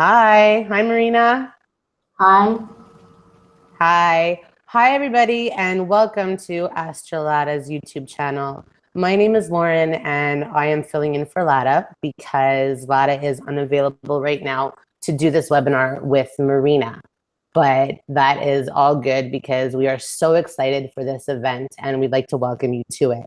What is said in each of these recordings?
Hi Marina. Hi. Hi everybody, and welcome to Astrolada's YouTube channel. My name is Lauren, and I am filling in for Lada because Lada is unavailable right now to do this webinar with Marina. But that is all good because we are so excited for this event and we'd like to welcome you to it.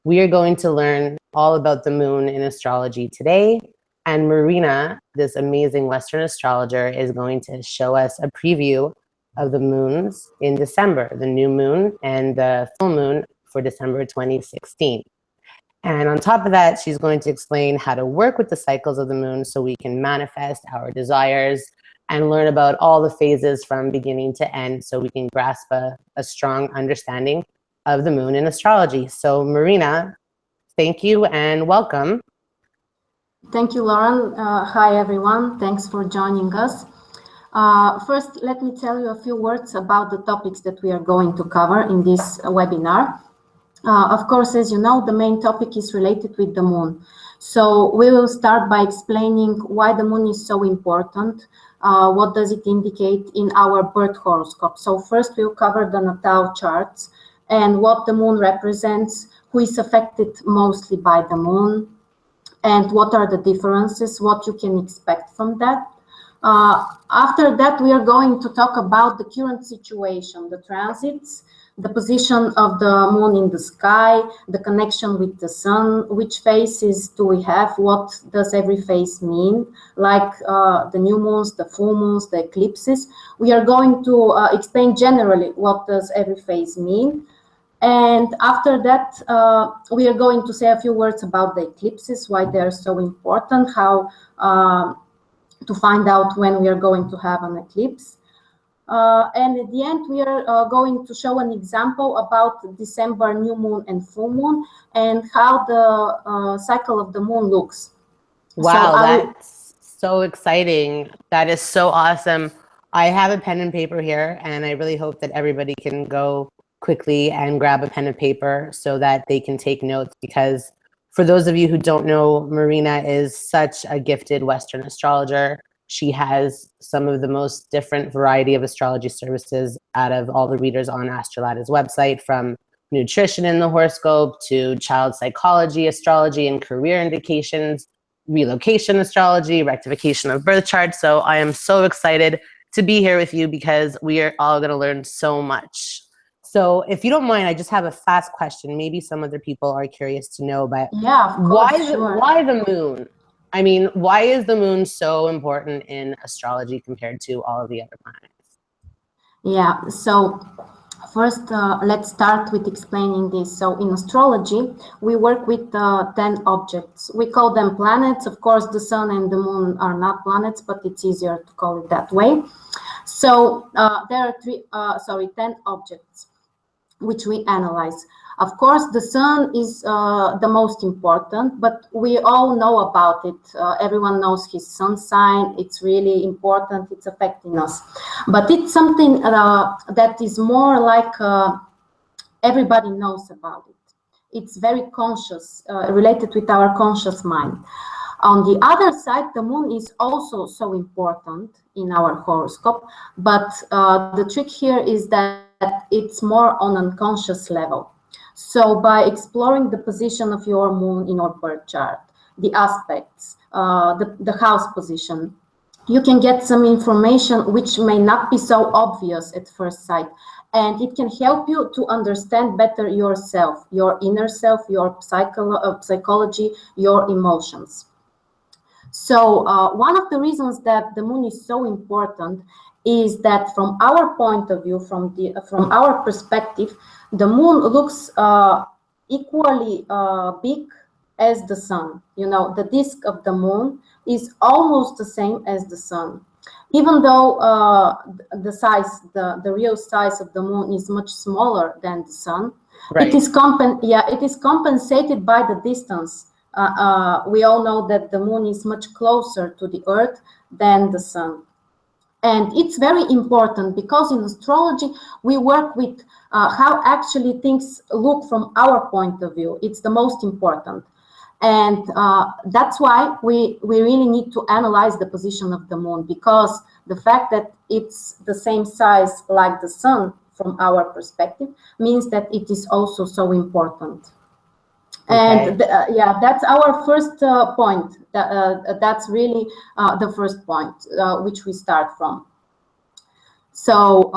We are going to learn all about the moon in astrology today. And Marina, this amazing Western astrologer, is going to show us a preview of the moons in December, the new moon and the full moon for December 2016. And on top of that, she's going to explain how to work with the cycles of the moon so we can manifest our desires and learn about all the phases from beginning to end so we can grasp a strong understanding of the moon in astrology. So Marina, thank you and welcome. Thank you, Lauren. Hi, everyone. Thanks for joining us. First, let me tell you a few words about the topics that we are going to cover in this webinar. Of course, as you know, the main topic is related with the moon. So we will start by explaining why the moon is so important. What does it indicate in our birth horoscope? So first we'll cover the Natal charts and what the moon represents, who is affected mostly by the moon, and what are the differences, what you can expect from that. After that, we are going to talk about the current situation, the transits, the position of the moon in the sky, the connection with the sun, which phases do we have, what does every phase mean, like the new moons, the full moons, the eclipses. We are going to explain generally what does every phase mean. And after that, we are going to say a few words about the eclipses, why they're so important, how to find out when we are going to have an eclipse. And at the end, we are going to show an example about December new moon and full moon and how the cycle of the moon looks. Wow, that's so exciting. That is so awesome. I have a pen and paper here, and I really hope that everybody can go quickly and grab a pen and paper so that they can take notes, because for those of you who don't know, Marina is such a gifted Western astrologer. She has some of the most different variety of astrology services out of all the readers on Astrolada's website, from nutrition in the horoscope to child psychology, astrology and career indications, relocation astrology, rectification of birth charts. So I am so excited to be here with you because we are all going to learn so much. So if you don't mind, I just have a fast question. Maybe some other people are curious to know, but yeah, of course, why the moon? I mean, why is the moon so important in astrology compared to all of the other planets? Yeah, so first, let's start with explaining this. So in astrology, we work with 10 objects. We call them planets. Of course, the sun and the moon are not planets, but it's easier to call it that way. So there are 10 objects which we analyze. Of course, the sun is the most important, but we all know about it. Everyone knows his sun sign. It's really important. It's affecting us. But it's something that is more like everybody knows about it. It's very conscious, related with our conscious mind. On the other side, the moon is also so important in our horoscope, but the trick here is that it's more on an unconscious level. So by exploring the position of your moon in your birth chart, the aspects, the house position, you can get some information which may not be so obvious at first sight. And it can help you to understand better yourself, your inner self, your psychology, your emotions. So one of the reasons that the moon is so important is that from our point of view, from our perspective, the moon looks equally big as the sun. You know, the disk of the moon is almost the same as the sun. Even though the real size of the moon is much smaller than the sun, right. It is compensated by the distance. We all know that the moon is much closer to the earth than the sun. And it's very important because in astrology, we work with how actually things look from our point of view. It's the most important. And that's why we really need to analyze the position of the moon, because the fact that it's the same size like the sun from our perspective means that it is also so important. And yeah, that's our first point. That's really the first point which we start from. So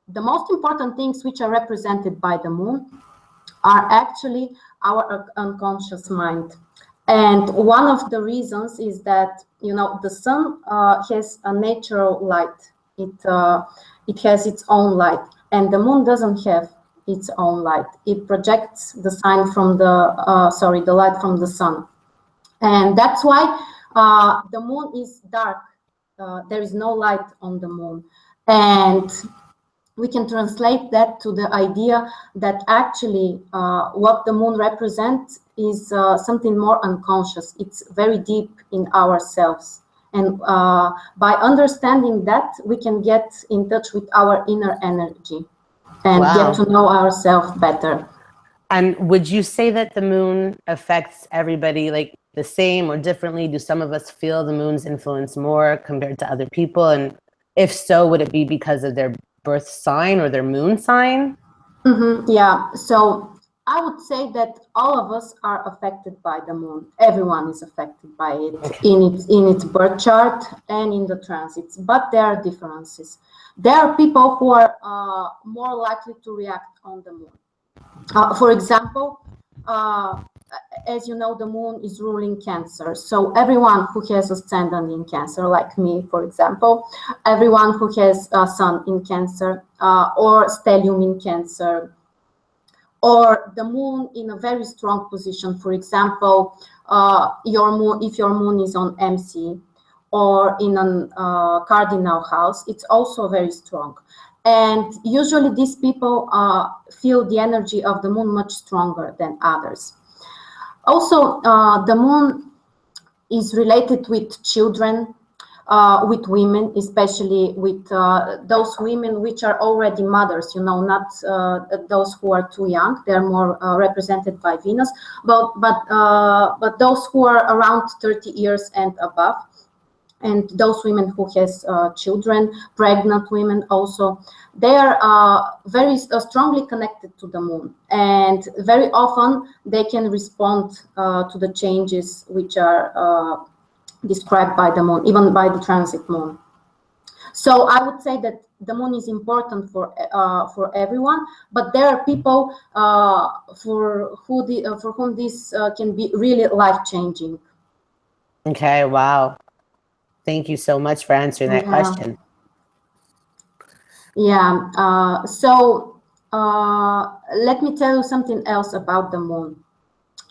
the most important things which are represented by the moon are actually our unconscious mind. And one of the reasons is that, you know, the sun has a natural light. It has its own light, and the moon doesn't have its own light. It projects the sign from the the light from the sun, and that's why the moon is dark. There is no light on the moon, and we can translate that to the idea that actually what the moon represents is something more unconscious. It's very deep in ourselves. And by understanding that, we can get in touch with our inner energy and get to know ourselves better. And would you say that the moon affects everybody like the same or differently? Do some of us feel the moon's influence more compared to other people? And if so, would it be because of their birth sign or their moon sign? Yeah, so I would say that all of us are affected by the moon. Everyone is affected by it in its birth chart and in the transits, but there are differences. There are people who are more likely to react on the moon. For example, as you know, the moon is ruling Cancer. So everyone who has ascendant in Cancer, like me, for example, everyone who has a sun in Cancer or stellium in Cancer, or the moon in a very strong position, for example, your moon, if your moon is on MC or in a cardinal house, it's also very strong. And usually these people feel the energy of the moon much stronger than others. Also, the moon is related with children, with women, especially with those women which are already mothers, you know, not those who are too young. They're more represented by Venus, but those who are around 30 years and above. And those women who has children, pregnant women also, they are very strongly connected to the moon, and very often they can respond to the changes which are described by the moon, even by the transit moon. So I would say that the moon is important for everyone, but there are people for whom this can be really life-changing. Okay, wow. Thank you so much for answering that question. Yeah, so let me tell you something else about the moon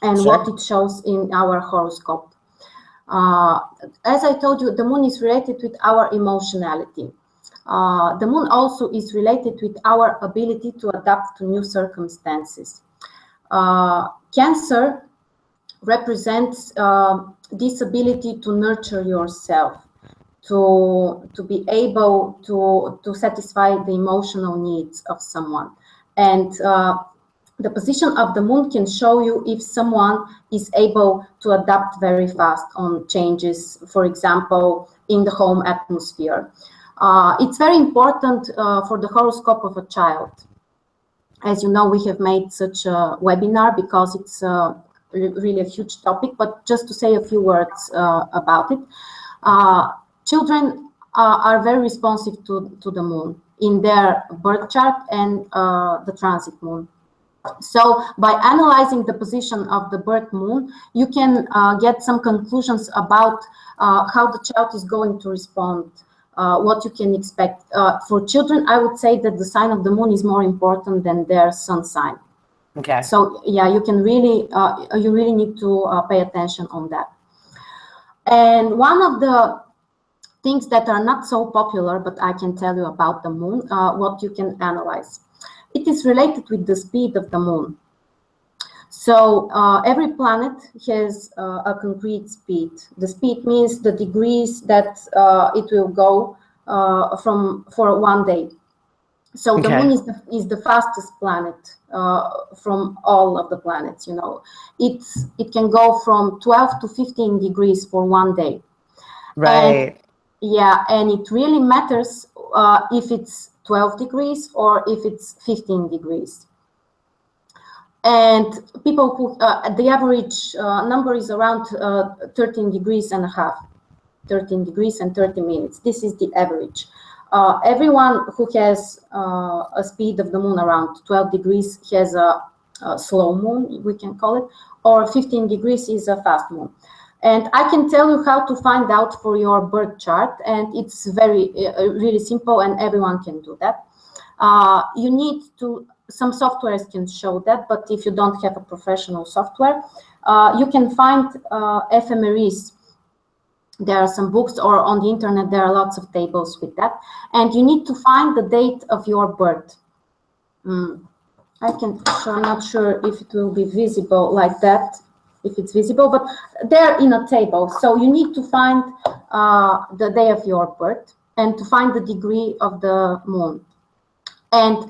and what it shows in our horoscope. As I told you, the moon is related with our emotionality. The moon also is related with our ability to adapt to new circumstances. Cancer represents this ability to nurture yourself, to be able to satisfy the emotional needs of someone. And the position of the moon can show you if someone is able to adapt very fast on changes, for example, in the home atmosphere. It's very important for the horoscope of a child. As you know, we have made such a webinar because it's really a huge topic, but just to say a few words about it. Children are very responsive to the moon in their birth chart and the transit moon. So by analyzing the position of the birth moon, you can get some conclusions about how the child is going to respond, what you can expect. For children, I would say that the sign of the moon is more important than their sun sign. Okay. So yeah, you can really, you really need to pay attention on that. And one of the things that are not so popular, but I can tell you about the moon, what you can analyze. It is related with the speed of the moon. So every planet has a concrete speed. The speed means the degrees that it will go for one day. So the moon Okay. is the fastest planet from all of the planets. You know, it can go from 12 to 15 degrees for one day, and Right. yeah, and it really matters if it's 12 degrees or if it's 15 degrees. And people who the average number is around 13 degrees and a half, 13 degrees and 30 minutes. This is the average. Everyone who has a speed of the moon around 12 degrees has a slow moon, we can call it, or 15 degrees is a fast moon. And I can tell you how to find out for your birth chart, and it's very really simple, and everyone can do that. You need to, some softwares can show that, but if you don't have a professional software, you can find ephemeris. There are some books, or on the internet there are lots of tables with that, and you need to find the date of your birth. I can show, I'm not sure if it will be visible like that, if it's visible, but they're in a table. So you need to find the day of your birth and to find the degree of the moon. And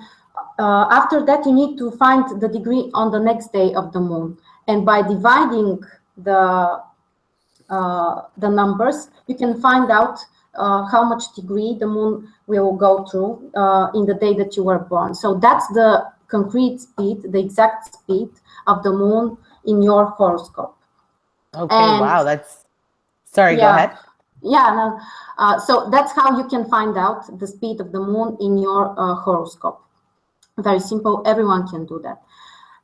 after that, you need to find the degree on the next day of the moon. And by dividing the numbers, you can find out how much degree the moon will go through in the day that you were born. So that's the concrete speed, the exact speed of the moon in your horoscope. Okay. And Wow. That's, sorry, go yeah, ahead. yeah. No, so that's how you can find out the speed of the moon in your horoscope. Very simple. Everyone can do that.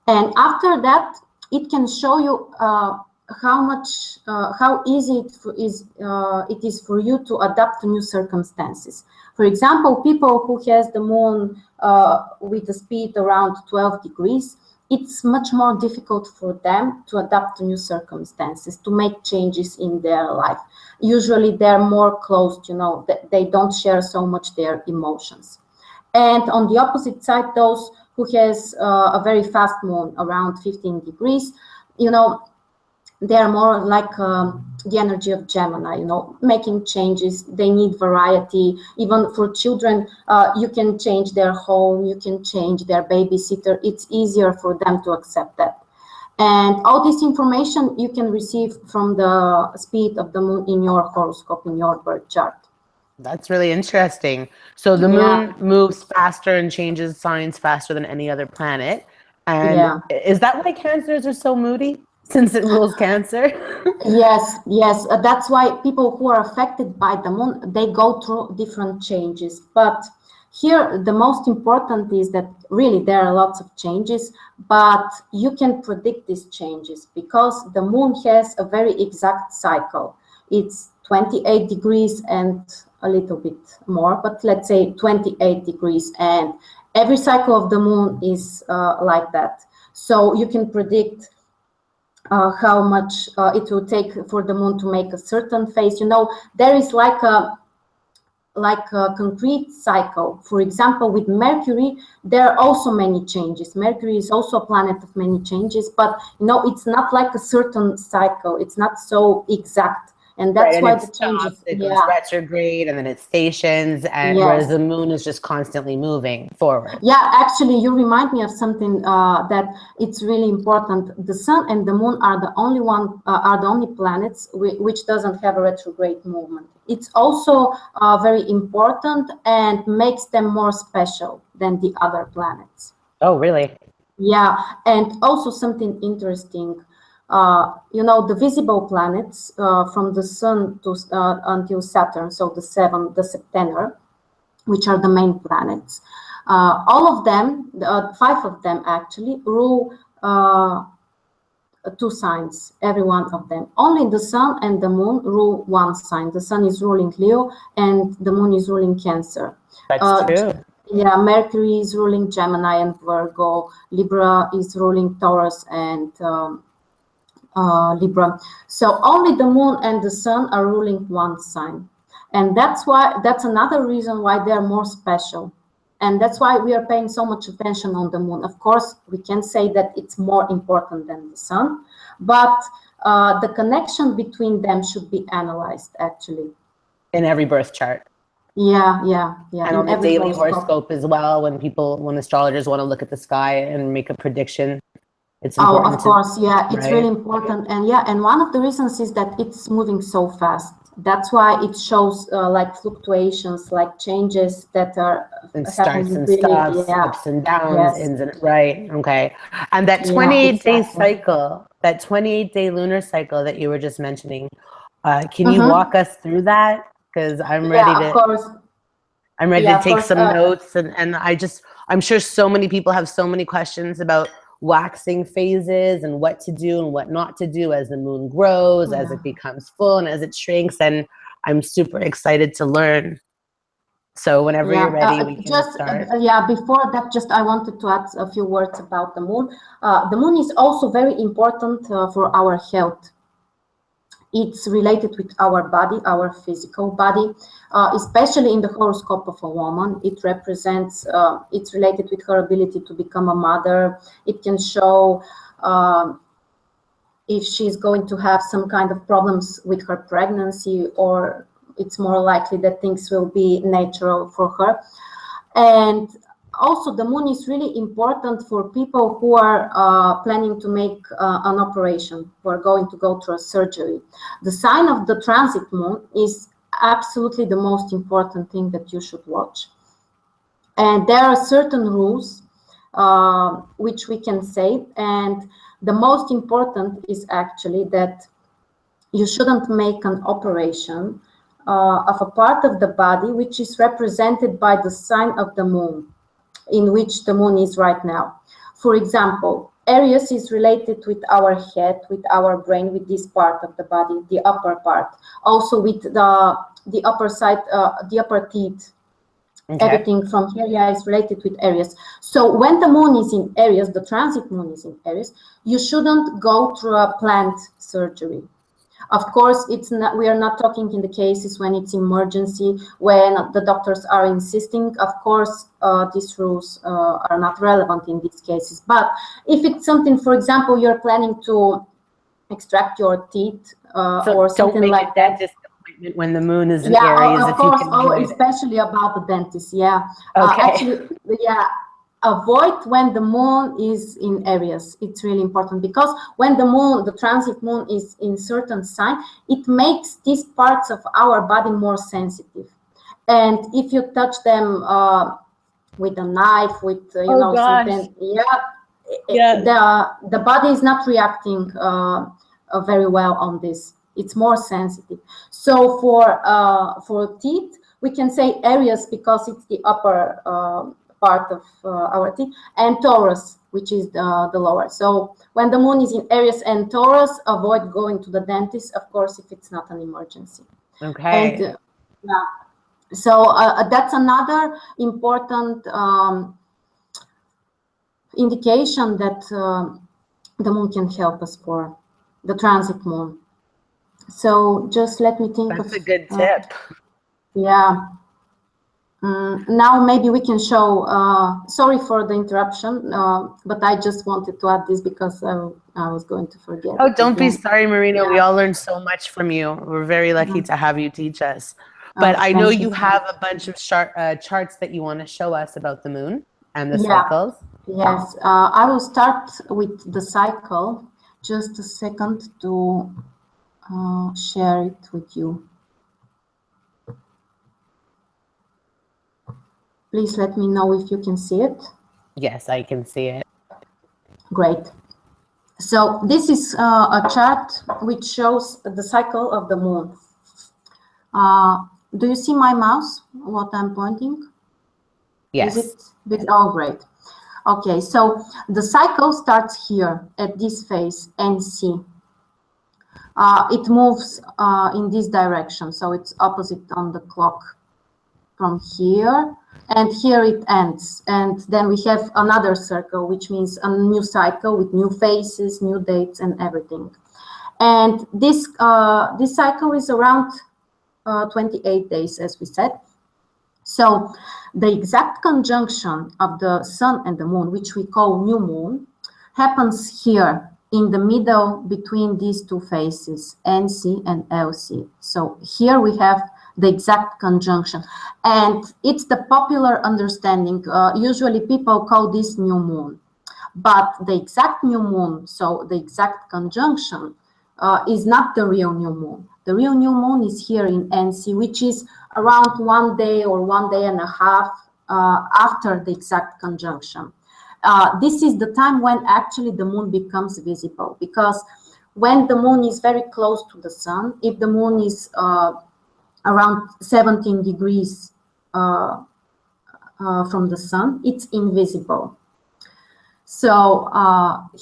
And after that, it can show you how easy it is for you to adapt to new circumstances. For example, people who has the moon with a speed around 12 degrees, it's much more difficult for them to adapt to new circumstances, to make changes in their life. Usually they're more closed, you know, they don't share so much their emotions. And on the opposite side, those who has a very fast moon around 15 degrees, you know, they're more like the energy of Gemini, you know, making changes. They need variety. Even for children, you can change their home, you can change their babysitter. It's easier for them to accept that. And all this information you can receive from the speed of the moon in your horoscope, in your birth chart. That's really interesting. So the Yeah, moon moves faster and changes signs faster than any other planet. And yeah. is that why cancers are so moody since it rules Cancer? Yes, yes. That's why people who are affected by the moon, they go through different changes. But here, the most important is that really there are lots of changes, but you can predict these changes because the moon has a very exact cycle. It's 28 degrees and a little bit more, but let's say 28 degrees, and every cycle of the moon is like that. So you can predict how much it will take for the moon to make a certain phase. You know, there is like a concrete cycle. For example, with Mercury, there are also many changes. Mercury is also a planet of many changes, but you know, it's not like a certain cycle. It's not so exact, and Right, that's and why it the stops, changes. it goes Yeah. retrograde, and then it stations, and whereas Yes. the moon is just constantly moving forward. Yeah, actually, you remind me of something that it's really important. The sun and the moon are the only planets which doesn't have a retrograde movement. It's also very important and makes them more special than the other planets. Oh, really? Yeah, and also something interesting. You know, the visible planets from the sun to until Saturn, so the Septenner, which are the main planets. All of them, five of them actually, rule two signs, every one of them. Only the sun and the moon rule one sign. The sun is ruling Leo and the moon is ruling Cancer. That's true. Yeah, Mercury is ruling Gemini and Virgo. Libra is ruling Taurus and Libra. So only the moon and the sun are ruling one sign. And that's another reason why they're more special. And that's why we are paying so much attention on the moon. Of course, we can say that it's more important than the sun, but the connection between them should be analyzed actually. In every birth chart. Yeah. And In on the every daily horoscope. horoscope as well, when astrologers want to look at the sky and make a prediction, it's Oh, important of to, course, yeah, it's really right? important. And yeah, and one of the reasons is that it's moving so fast. That's why it shows like fluctuations, like changes that are And starts happening and really, stops, yeah, ups and downs, yes, ins and right. Okay. And that yeah, 28-day exactly. cycle, that 28-day lunar cycle that you were just mentioning, can you Mm-hmm. walk us through that? Because Yeah, of course. I'm ready Yeah, to of take course. some notes, and I'm sure so many people have so many questions about waxing phases and what to do and what not to do as the moon grows, as it Yeah. becomes full and as it shrinks. And I'm super excited to learn. So whenever you're Yeah, ready, we can just start. yeah. Before that, just I wanted to add a few words about the moon. The moon is also very important for our health. It's related with our body, our physical body, especially in the horoscope of a woman. It represents, it's related with her ability to become a mother. It can show if she's going to have some kind of problems with her pregnancy, or it's more likely that things will be natural for her. And also, the moon is really important for people who are planning to make an operation, who are going to go through a surgery. The sign of the transit moon is absolutely the most important thing that you should watch. And there are certain rules which we can say. And the most important is actually that you shouldn't make an operation of a part of the body which is represented by the sign of the moon, in which the moon is right now. For example, Aries is related with our head, with our brain, with this part of the body, the upper part. Also with the upper side, the upper teeth. Okay. Everything from here, yeah, is related with Aries. So when the moon is in Aries, the transit moon is in Aries, you shouldn't go through a planned surgery. Of course, it's not, we are not talking in the cases when it's emergency, when the doctors are insisting. Of course, these rules are not relevant in these cases. But if it's something, for example, you're planning to extract your teeth So or don't something make like a that. dentist appointment when the moon is in Yeah, Aries of if you course. can Oh, avoid it. especially about the dentist. Yeah, Okay. actually, yeah. Avoid when the moon is in Aries. It's really important because when the moon, the transit moon, is in certain sign, it makes these parts of our body more sensitive. And if you touch them with a knife, with Oh gosh. something, yeah, Yes. the body is not reacting very well on this. It's more sensitive. So for teeth, we can say Aries because it's the upper part of our teeth, and Taurus, which is the lower. So when the moon is in Aries and Taurus, avoid going to the dentist, of course, if it's not an emergency. Okay. And yeah, so that's another important indication that the moon can help us for the transit moon. So just let me think That's of a good tip. yeah. Now maybe we can show. Sorry for the interruption, but I just wanted to add this because I was going to forget Oh, it don't be again. sorry, Marina. We Yeah. all learned so much from you. We're very lucky to have you teach us. But Oh, I know thank you you so much. have a bunch of charts that you want to show us about the moon and the Yeah. cycles. Yes. I will start with the cycle. Just a second to share it with you. Please let me know if you can see it. Yes, I can see it. Great. So this is a chart which shows the cycle of the moon. Do you see my mouse, what I'm pointing? Is Yes. it? Oh, great. Okay, so the cycle starts here at this phase, NC. It moves in this direction, so it's opposite on the clock from here, and here it ends. And then we have another circle, which means a new cycle with new faces, new dates, and everything. And this cycle is around 28 days, as we said. So the exact conjunction of the sun and the moon, which we call new moon, happens here in the middle between these two phases, NC and LC. So here we have the exact conjunction. And it's the popular understanding. Usually people call this new moon. But the exact new moon, so the exact conjunction, is not the real new moon. The real new moon is here in NC, which is around 1 day or 1 day and a half after the exact conjunction. This is the time when actually the moon becomes visible, because when the moon is very close to the sun, if the moon is around 17 degrees from the sun, it's invisible. So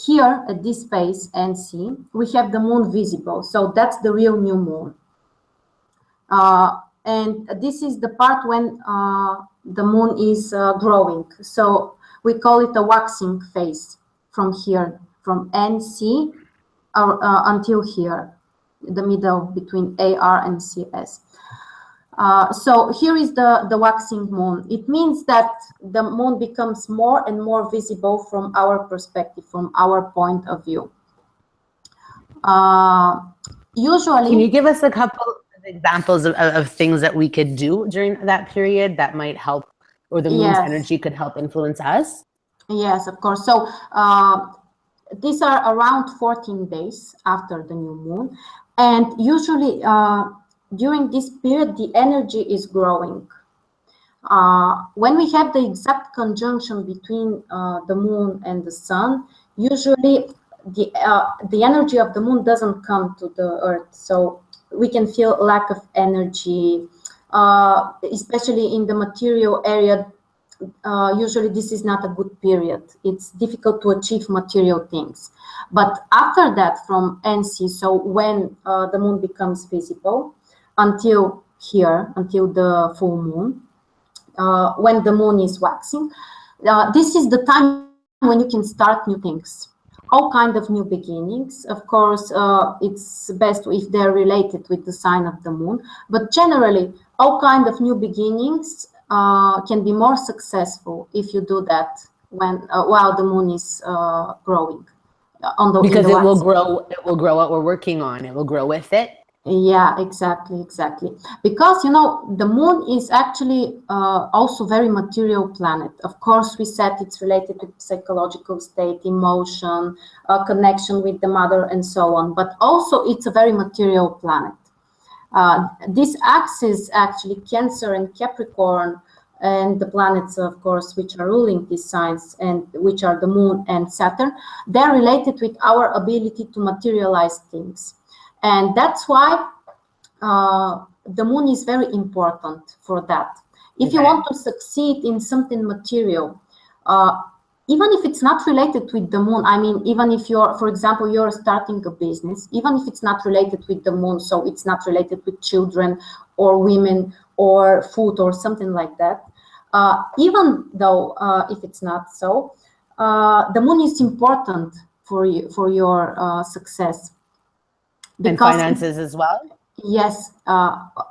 here at this phase NC, we have the moon visible. So that's the real new moon. And this is the part when the moon is growing. So we call it a waxing phase from here, from NC until here, the middle between AR and CS. So here is the waxing moon. It means that the moon becomes more and more visible from our perspective, from our point of view. Usually, can you give us a couple of examples of things that we could do during that period that might help, or the moon's energy could help influence us? Yes, of course. So these are around 14 days after the new moon, and usually during this period, the energy is growing. When we have the exact conjunction between the moon and the sun, usually the energy of the moon doesn't come to the earth. So we can feel lack of energy, especially in the material area. Usually this is not a good period. It's difficult to achieve material things. But after that, from NC, so when the moon becomes visible, until here, until the full moon, when the moon is waxing, this is the time when you can start new things, all kind of new beginnings. Of course, it's best if they're related with the sign of the moon, but generally, all kind of new beginnings can be more successful if you do that when while the moon is growing. Because it will grow what we're working on. It will grow with it. Yeah, exactly. Because, you know, the moon is actually also very material planet. Of course, we said it's related to psychological state, emotion, connection with the mother, and so on. But also, it's a very material planet. This axis, actually, Cancer and Capricorn, and the planets, of course, which are ruling these signs, and which are the moon and Saturn, they're related with our ability to materialize things. And that's why the moon is very important for that. If you want to succeed in something material, even if it's not related with the moon, I mean, even if you're, for example, you're starting a business, even if it's not related with the moon, so it's not related with children or women or food or something like that, even though if it's not so, the moon is important for you, for your success. And finances as well? Yes.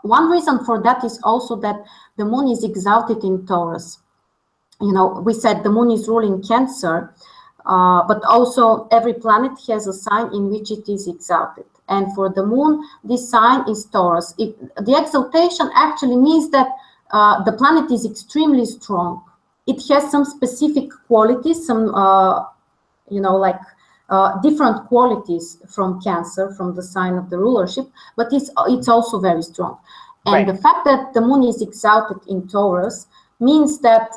One reason for that is also that the moon is exalted in Taurus. You know, we said the moon is ruling Cancer, but also every planet has a sign in which it is exalted. And for the moon, this sign is Taurus. The exaltation actually means that the planet is extremely strong. It has some specific qualities, some, you know, like different qualities from Cancer, from the sign of the rulership, but it's also very strong. And the fact that the moon is exalted in Taurus means that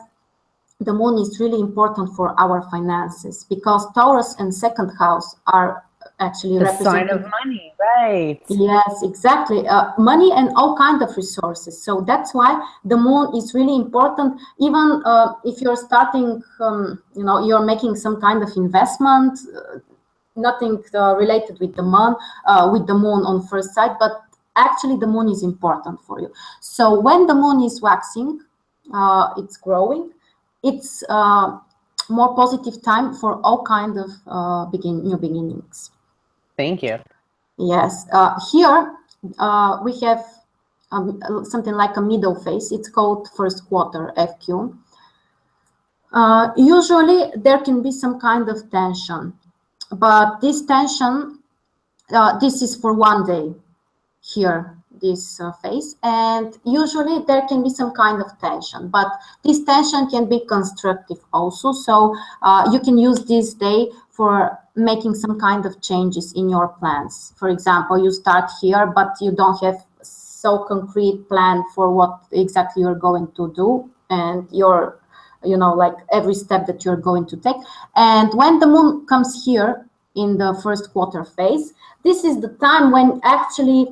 the moon is really important for our finances, because Taurus and second house are actually the sign of money, right? Yes, exactly. Money and all kinds of resources. So that's why the moon is really important. Even if you're starting, you know, you're making some kind of investment, nothing related with the moon on first sight, but actually the moon is important for you. So when the moon is waxing, it's growing. It's more positive time for all kinds of new beginnings. Thank you. Yes. Here we have something like a middle phase. It's called first quarter, FQ. Usually there can be some kind of tension, but this tension, this is for 1 day here. this phase, and usually there can be some kind of tension, but this tension can be constructive also. So you can use this day for making some kind of changes in your plans. For example, you start here, but you don't have so concrete plan for what exactly you're going to do, and your, you know, like every step that you're going to take. And when the moon comes here in the first quarter phase, this is the time when actually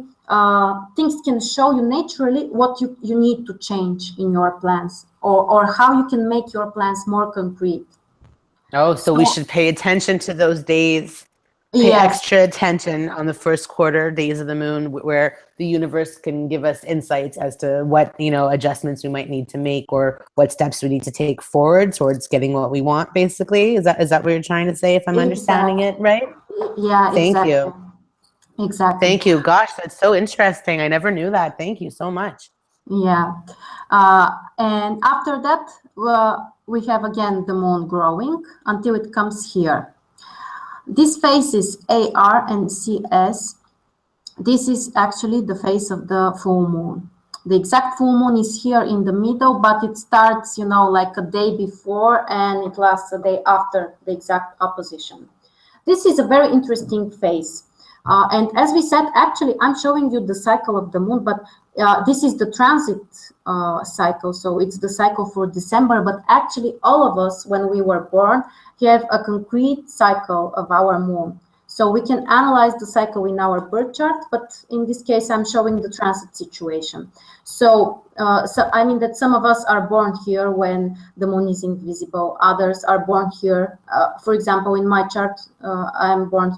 things can show you naturally what you need to change in your plans, or how you can make your plans more concrete. Oh, so we should pay attention to those days, pay Yes, extra attention on the first quarter days of the moon, where the universe can give us insights as to what, you know, adjustments we might need to make, or what steps we need to take forward towards getting what we want, basically. Is that what you're trying to say, if I'm understanding it right? Yeah, Thank exactly. you. Exactly. Thank you. Gosh, that's so interesting. I never knew that. Thank you so much. Yeah. And after that, we have again the moon growing until it comes here. This phase is AR and CS. This is actually the phase of the full moon. The exact full moon is here in the middle, but it starts, you know, like a day before, and it lasts a day after the exact opposition. This is a very interesting phase. And as we said, actually, I'm showing you the cycle of the moon, but this is the transit cycle. So it's the cycle for December, but actually all of us, when we were born, have a concrete cycle of our moon. So we can analyze the cycle in our birth chart, but in this case, I'm showing the transit situation. So, I mean that some of us are born here when the moon is invisible. Others are born here. For example, in my chart, I'm born,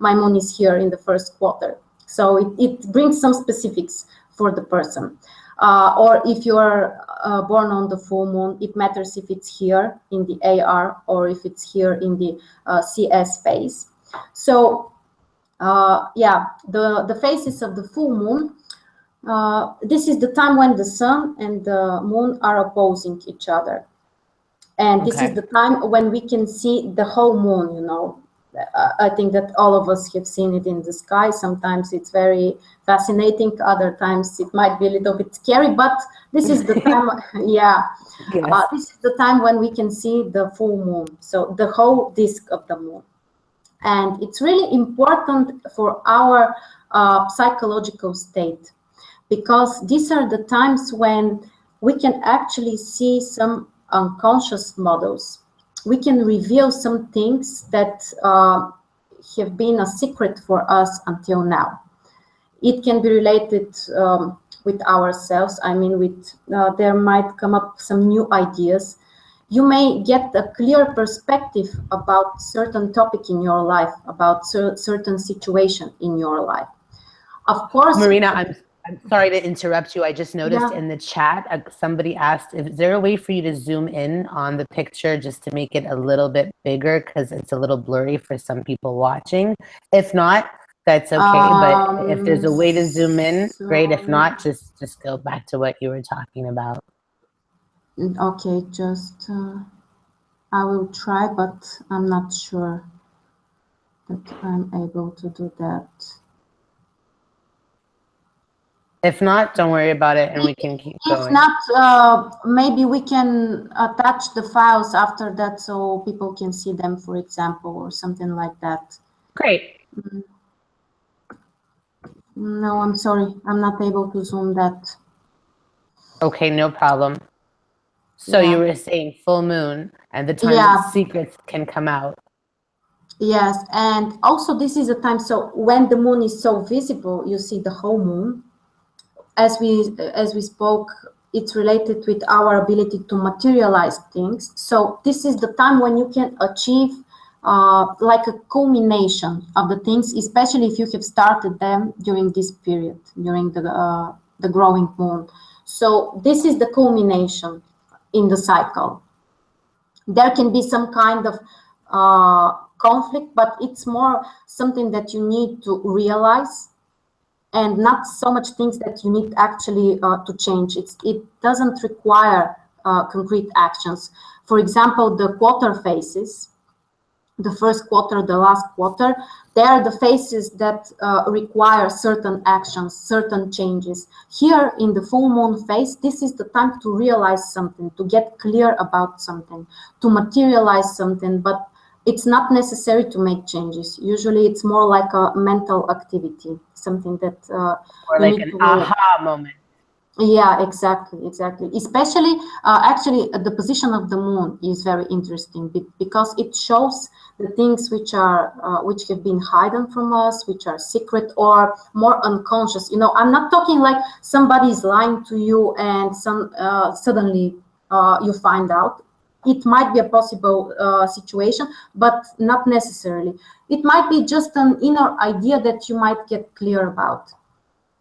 my moon is here in the first quarter. So it brings some specifics for the person. Or if you're born on the full moon, it matters if it's here in the AR or if it's here in the CS phase. So yeah, the phases of the full moon, this is the time when the sun and the moon are opposing each other. And this is the time when we can see the whole moon, you know. I think that all of us have seen it in the sky. Sometimes it's very fascinating. Other times it might be a little bit scary, but this is the time, yeah. Yes. This is the time when we can see the full moon. So the whole disk of the moon. And it's really important for our psychological state, because these are the times when we can actually see some unconscious models. We can reveal some things that have been a secret for us until now. It can be related with ourselves. I mean, with there might come up some new ideas. You may get a clear perspective about certain topic in your life, about certain situation in your life. Of course, Marina, I'm sorry to interrupt you. I just noticed in the chat, somebody asked, is there a way for you to zoom in on the picture just to make it a little bit bigger, because it's a little blurry for some people watching? If not, that's okay. But if there's a way to zoom in, great. If not, just go back to what you were talking about. Okay, just I will try, but I'm not sure that I'm able to do that. If not, don't worry about it, and we can keep going. If not, maybe we can attach the files after that so people can see them, for example, or something like that. Great. No, I'm sorry. I'm not able to zoom that. Okay, no problem. So you were saying full moon and the time that secrets can come out. Yes, and also this is a time, so when the moon is so visible, you see the whole moon. As we spoke, it's related with our ability to materialize things. So this is the time when you can achieve like a culmination of the things, especially if you have started them during this period, during the growing moon. So this is the culmination in the cycle. There can be some kind of conflict, but it's more something that you need to realize, and not so much things that you need actually to change. It doesn't require concrete actions. For example, the quarter phases, the first quarter, the last quarter, they are the phases that require certain actions, certain changes. Here in the full moon phase, this is the time to realize something, to get clear about something, to materialize something, but it's not necessary to make changes. Usually it's more like a mental activity, something that or like an aha moment. Yeah, exactly. Especially, actually, the position of the moon is very interesting because it shows the things which have been hidden from us, which are secret or more unconscious. You know, I'm not talking like somebody is lying to you and suddenly you find out. It might be a possible situation, but not necessarily. It might be just an inner idea that you might get clear about.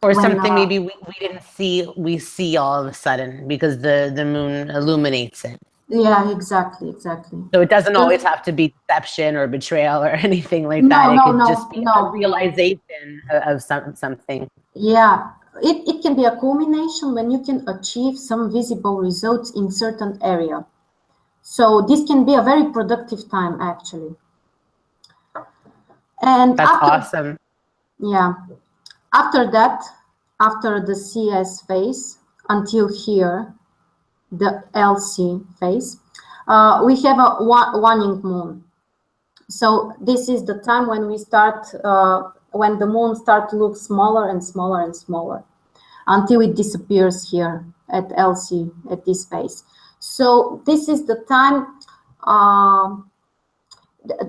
Or something maybe we didn't see, we see all of a sudden because the moon illuminates it. Yeah, exactly. So it doesn't always have to be deception or betrayal or anything like No, that. It no, could no, just be no. a realization of something. Yeah, it can be a culmination when you can achieve some visible results in certain area. So this can be a very productive time, actually. And That's awesome. Yeah. After that, after the CS phase, until here, the LC phase, we have a waning moon. So this is the time when we start, when the moon starts to look smaller and smaller and smaller until it disappears here at LC, at this phase. So this is the time,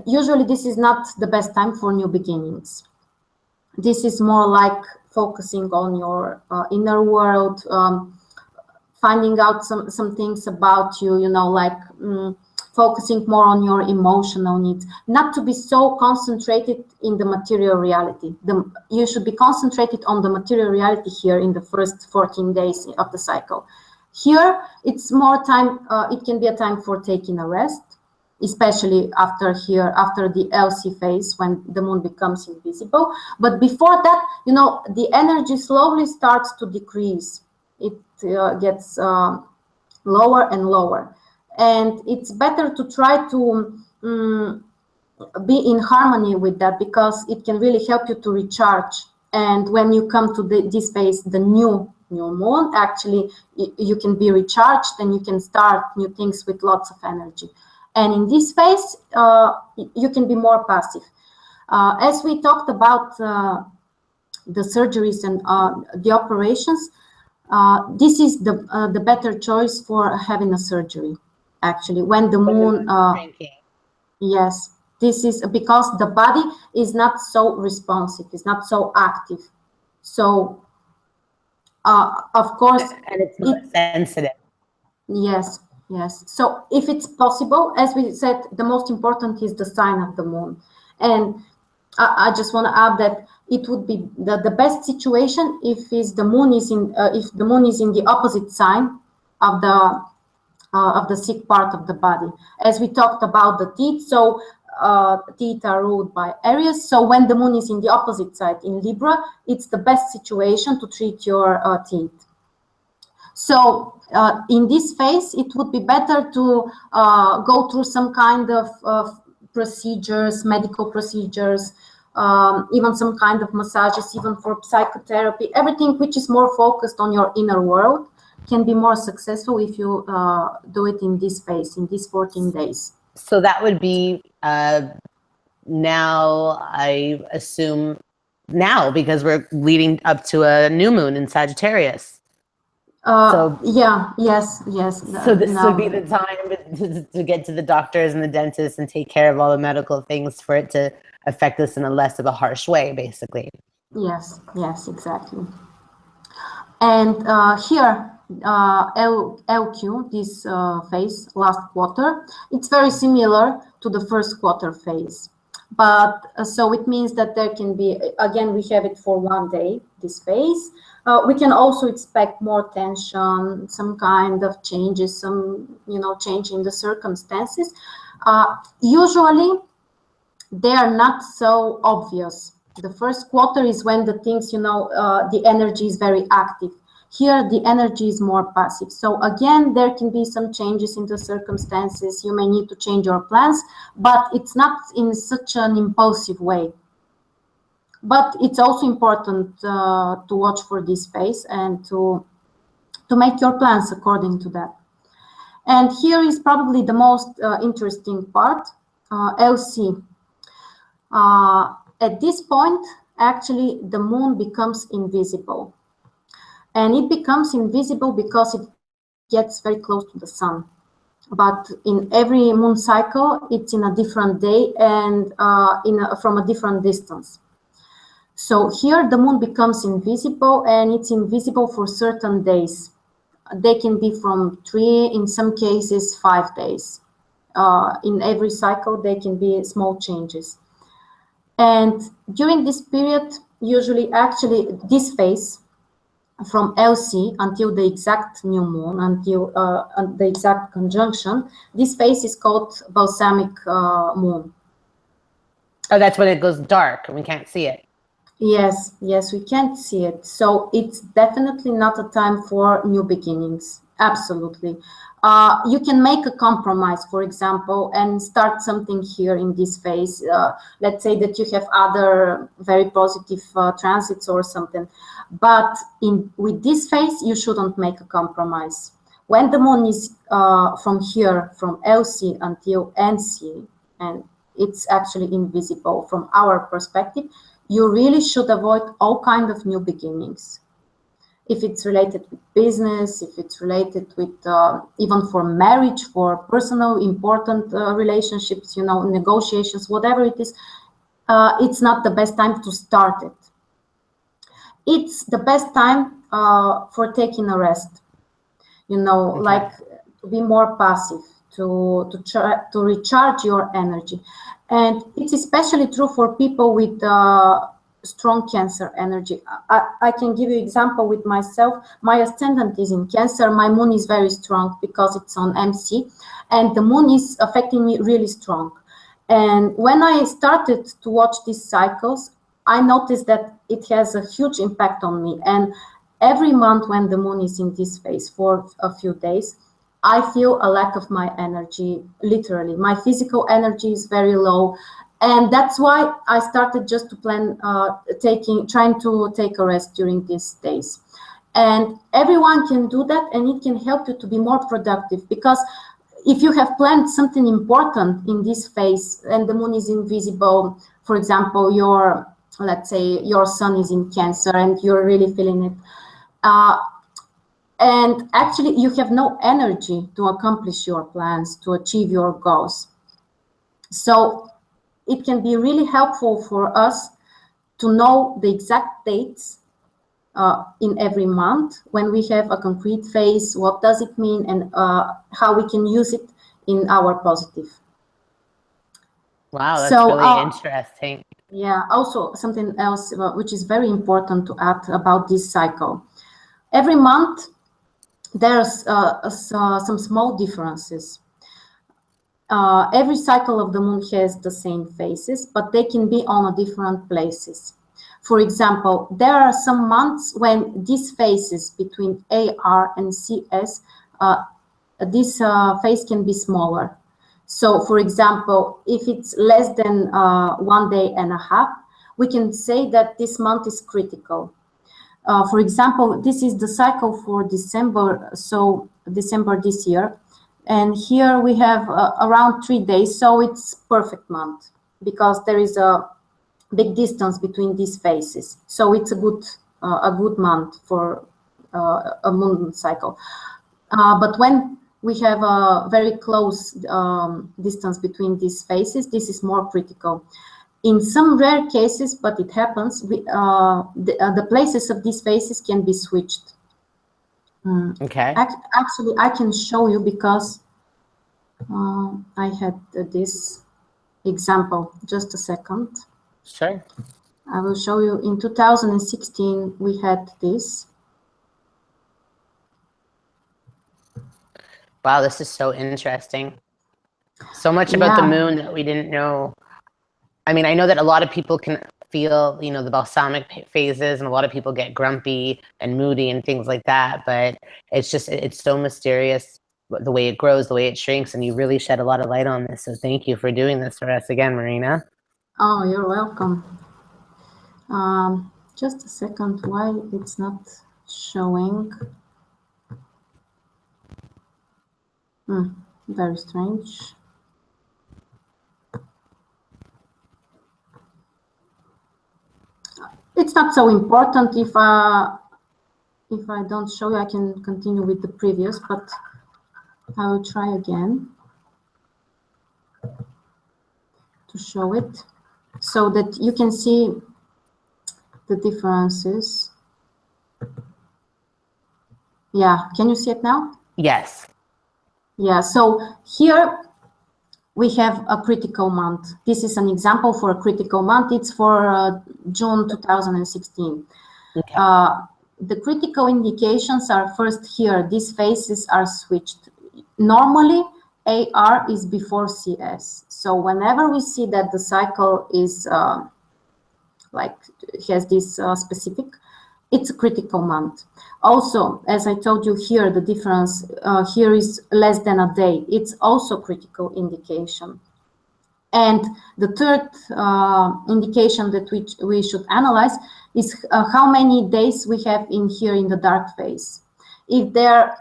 usually this is not the best time for new beginnings. This is more like focusing on your inner world, finding out some things about you, you know, like focusing more on your emotional needs, not to be so concentrated in the material reality. You should be concentrated on the material reality here in the first 14 days of the cycle. Here, it's more time, it can be a time for taking a rest, especially after the LC phase when the moon becomes invisible. But before that, you know, the energy slowly starts to decrease. It gets lower and lower. And it's better to try to be in harmony with that because it can really help you to recharge. And when you come to this phase, the new moon, actually, you can be recharged and you can start new things with lots of energy. And in this phase, you can be more passive. As we talked about the surgeries and the operations, this is the better choice for having a surgery, actually, when the moon, yes, this is because the body is not so responsive, it's not so active. So, of course, and it's more sensitive. Yes. So if it's possible, as we said, the most important is the sign of the moon. And I just want to add that it would be the best situation if the moon is in the opposite sign of the sick part of the body. As we talked about the teeth, so teeth are ruled by Aries. So when the moon is in the opposite side in Libra, it's the best situation to treat your teeth. So in this phase, it would be better to go through some kind of procedures, medical procedures, even some kind of massages, even for psychotherapy. Everything which is more focused on your inner world can be more successful if you do it in this phase, in these 14 days. So that would be now, I assume, now, because we're leading up to a new moon in Sagittarius. Yes. So this would be the time to get to the doctors and the dentists and take care of all the medical things for it to affect us in a less of a harsh way, basically. Yes, exactly. And here, LQ, this phase, last quarter, it's very similar to the first quarter phase. But so it means that there can be, again, we have it for 1 day, this phase. We can also expect more tension, some kind of changes, change in the circumstances. Usually, they are not so obvious. The first quarter is when the things, the energy is very active. Here, the energy is more passive. So again, there can be some changes in the circumstances. You may need to change your plans, but it's not in such an impulsive way. But it's also important to watch for this phase and to make your plans according to that. And here is probably the most interesting part, LC. At this point, actually, the moon becomes invisible. And it becomes invisible because it gets very close to the sun. But in every moon cycle, it's in a different day and from a different distance. So here the moon becomes invisible, and it's invisible for certain days. They can be from 3, in some cases 5 days. In every cycle, there can be small changes. And during this period, usually actually this phase, from LC until the exact new moon, until the exact conjunction, this phase is called balsamic moon. Oh, that's when it goes dark and we can't see it. Yes, yes, we can't see it. So it's definitely not a time for new beginnings. Absolutely. You can make a compromise, for example, and start something here in this phase. Let's say that you have other very positive transits or something. But with this phase, you shouldn't make a compromise. When the moon is from here, from LC until NC, and it's actually invisible from our perspective, you really should avoid all kinds of new beginnings. If it's related with business, if it's related with even for marriage, for personal important relationships, you know, negotiations, whatever it is, it's not the best time to start it. It's the best time for taking a rest, you know, Okay. like to be more passive, to recharge your energy. And it's especially true for people with strong Cancer energy. I can give you example with myself. My ascendant is in Cancer. My moon is very strong because it's on MC, and the moon is affecting me really strong. And when I started to watch these cycles, I noticed that it has a huge impact on me. And every month when the moon is in this phase for a few days, I feel a lack of my energy, literally. My physical energy is very low. And that's why I started just to plan trying to take a rest during these days. And everyone can do that, and it can help you to be more productive, because if you have planned something important in this phase and the moon is invisible, for example, let's say your sun is in Cancer and you're really feeling it, and actually you have no energy to accomplish your plans, to achieve your goals. So it can be really helpful for us to know the exact dates in every month when we have a concrete phase, what does it mean, and how we can use it in our positive. Wow, that's really interesting. Yeah, also something else which is very important to add about this cycle. Every month there's some small differences. Every cycle of the moon has the same phases, but they can be on different places. For example, there are some months when these phases between AR and CS, this phase can be smaller. So, for example, if it's less than 1 day and a half, we can say that this month is critical. For example, this is the cycle for December, so December this year. And here we have around 3 days, so it's perfect month because there is a big distance between these phases. So it's a good month for a moon cycle. But when we have a very close distance between these phases, this is more critical. In some rare cases, but it happens, the places of these phases can be switched. Okay. Actually, I can show you because I had this example. Just a second. Sure. I will show you. In 2016, we had this. Wow, this is so interesting. So much about the moon that we didn't know. I mean, I know that a lot of people can feel, you know, the balsamic phases, and a lot of people get grumpy and moody and things like that. But it's just, it's so mysterious, the way it grows, the way it shrinks, and you really shed a lot of light on this. So thank you for doing this for us again, Marina. Oh, you're welcome. Just a second, why it's not showing? Very strange. It's not so important. If I don't show you, I can continue with the previous, but I will try again to show it so that you can see the differences. Yeah, can you see it now? Yes. Yeah, so here we have a critical month. This is an example for a critical month. It's for June 2016. Okay. The critical indications are first here. These phases are switched. Normally, AR is before CS. So whenever we see that the cycle is has this specific, it's a critical month. Also, as I told you here, the difference here is less than a day. It's also critical indication. And the third indication that we should analyze is how many days we have in here in the dark phase. If there,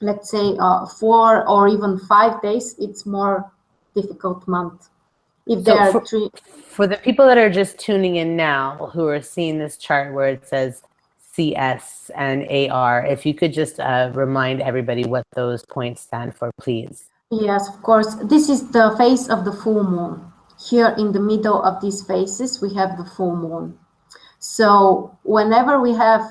let's say 4 or even 5 days, it's more difficult month. If there are for the people that are just tuning in now, who are seeing this chart where it says CS and AR, if you could just remind everybody what those points stand for, please. Yes, of course. This is the phase of the full moon. Here in the middle of these phases, we have the full moon. So whenever we have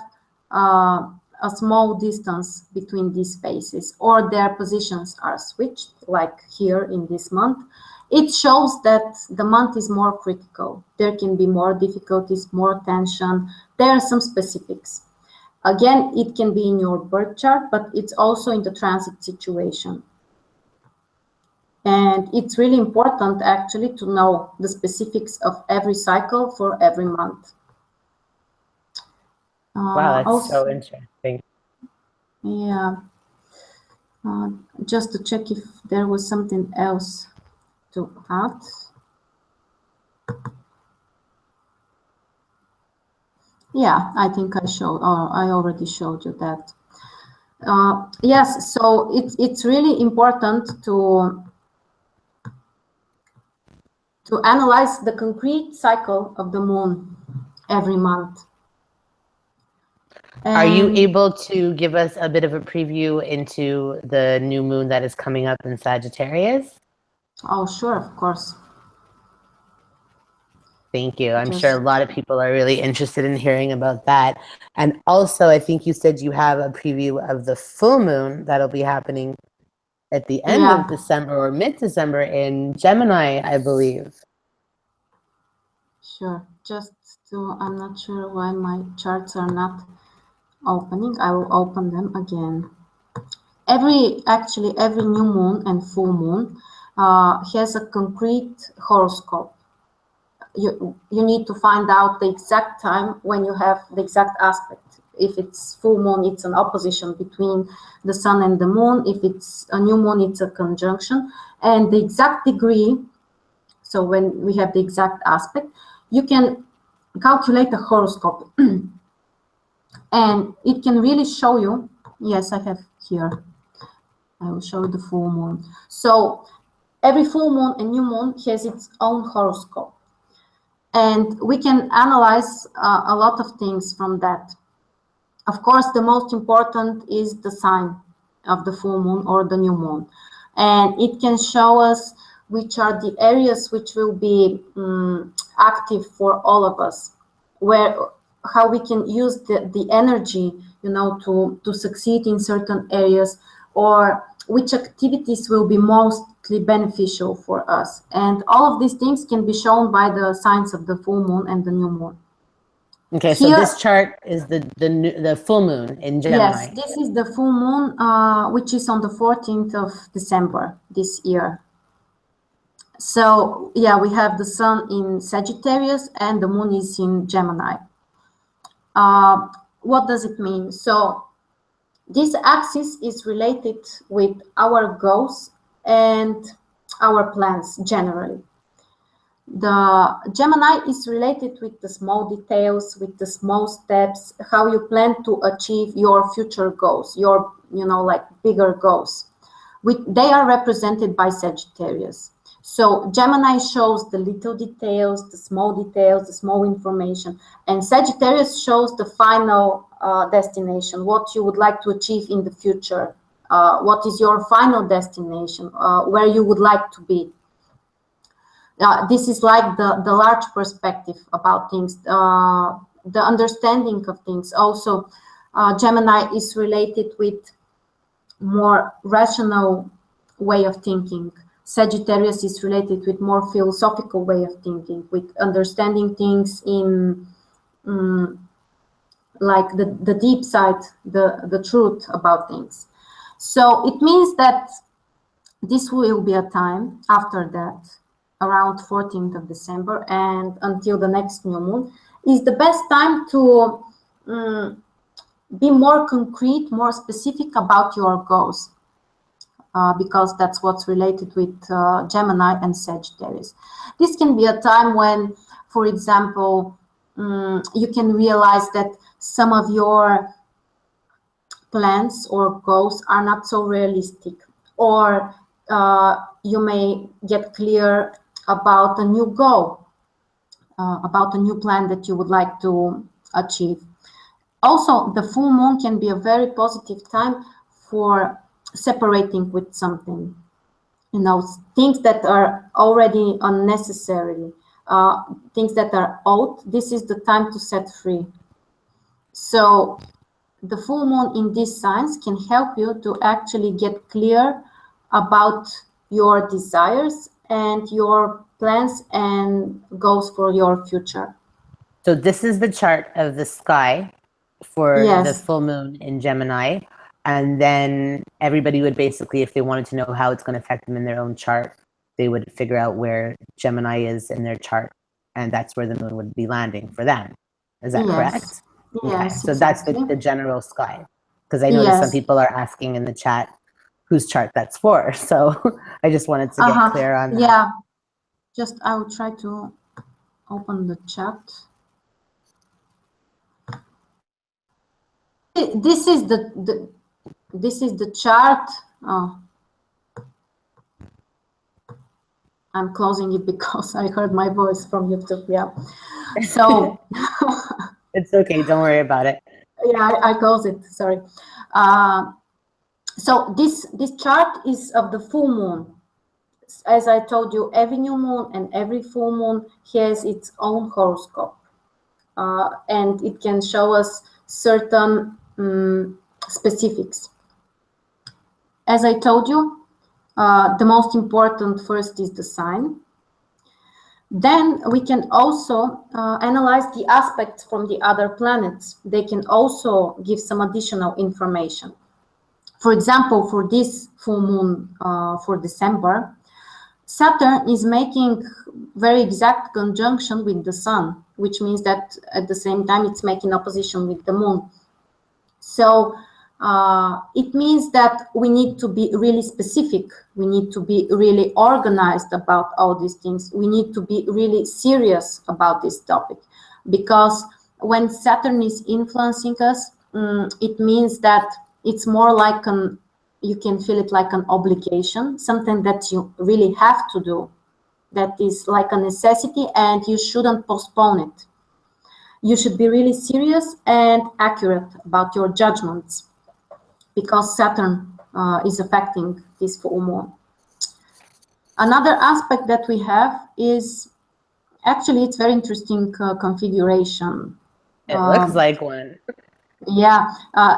a small distance between these phases, or their positions are switched, like here in this month, it shows that the month is more critical. There can be more difficulties, more tension. There are some specifics. Again, it can be in your birth chart, but it's also in the transit situation. And it's really important, actually, to know the specifics of every cycle for every month. Wow, that's also, so interesting. Yeah. Just to check if there was something else to add. Yeah, I think I already showed you that. Yes, so it's really important to analyze the concrete cycle of the moon every month. Are you able to give us a bit of a preview into the new moon that is coming up in Sagittarius? Oh, sure, of course. Thank you. I'm sure a lot of people are really interested in hearing about that. And also, I think you said you have a preview of the full moon that'll be happening at the end of December or mid-December in Gemini, I believe. Sure. I'm not sure why my charts are not opening. I will open them again. Actually, every new moon and full moon has a concrete horoscope. You need to find out the exact time when you have the exact aspect. If it's full moon, it's an opposition between the sun and the moon. If it's a new moon, it's a conjunction. And the exact degree, so when we have the exact aspect, you can calculate the horoscope. And it can really show you, yes, I have here. I will show you the full moon. So every full moon and new moon has its own horoscope. And we can analyze a lot of things from that. Of course, the most important is the sign of the full moon or the new moon. And it can show us which are the areas which will be active for all of us, how we can use the energy, to succeed in certain areas, or which activities will be mostly beneficial for us. And all of these things can be shown by the signs of the full moon and the new moon. Okay, so this chart is the full moon in Gemini. Yes, this is the full moon, which is on the 14th of December this year. So yeah, we have the sun in Sagittarius and the moon is in Gemini. What does it mean? So this axis is related with our goals and our plans generally. The Gemini is related with the small details, with the small steps, how you plan to achieve your future goals, your, like bigger goals. They are represented by Sagittarius. So Gemini shows the little details, the small information, and Sagittarius shows the final destination, what you would like to achieve in the future, what is your final destination, where you would like to be. This is like the large perspective about things, the understanding of things. Also, Gemini is related with more rational way of thinking. Sagittarius is related with more philosophical way of thinking, with understanding things in like the deep side, the truth about things. So it means that this will be a time after that, around 14th of December and until the next new moon, is the best time to be more concrete, more specific about your goals, because that's what's related with Gemini and Sagittarius. This can be a time when, for example, you can realize that some of your plans or goals are not so realistic, or you may get clear about a new goal, about a new plan that you would like to achieve. Also, the full moon can be a very positive time for separating with something, things that are already unnecessary, things that are old. This is the time to set free. So the full moon in these signs can help you to actually get clear about your desires and your plans and goals for your future. So this is the chart of the sky for the Yes. full moon in Gemini. And then everybody would basically, if they wanted to know how it's going to affect them in their own chart, they would figure out where Gemini is in their chart. And that's where the moon would be landing for them. Is that correct? Yes, so exactly. that's the general sky. Because I noticed some people are asking in the chat whose chart that's for. So I just wanted to get clear on that. Yeah, just I will try to open the chat. This is the chart. Oh, I'm closing it because I heard my voice from YouTube. Yeah, so it's okay. Don't worry about it. Yeah, I close it. Sorry. So this chart is of the full moon. As I told you, every new moon and every full moon has its own horoscope, and it can show us certain specifics. As I told you, the most important first is the sign. Then we can also analyze the aspects from the other planets. They can also give some additional information. For example, for this full moon for December, Saturn is making very exact conjunction with the Sun, which means that at the same time it's making opposition with the moon. So it means that we need to be really specific. We need to be really organized about all these things. We need to be really serious about this topic, because when Saturn is influencing us, it means that it's more like you can feel it like an obligation, something that you really have to do, that is like a necessity, and you shouldn't postpone it. You should be really serious and accurate about your judgments, because Saturn is affecting this full moon. Another aspect that we have is, actually, it's very interesting configuration. It looks like one. Yeah,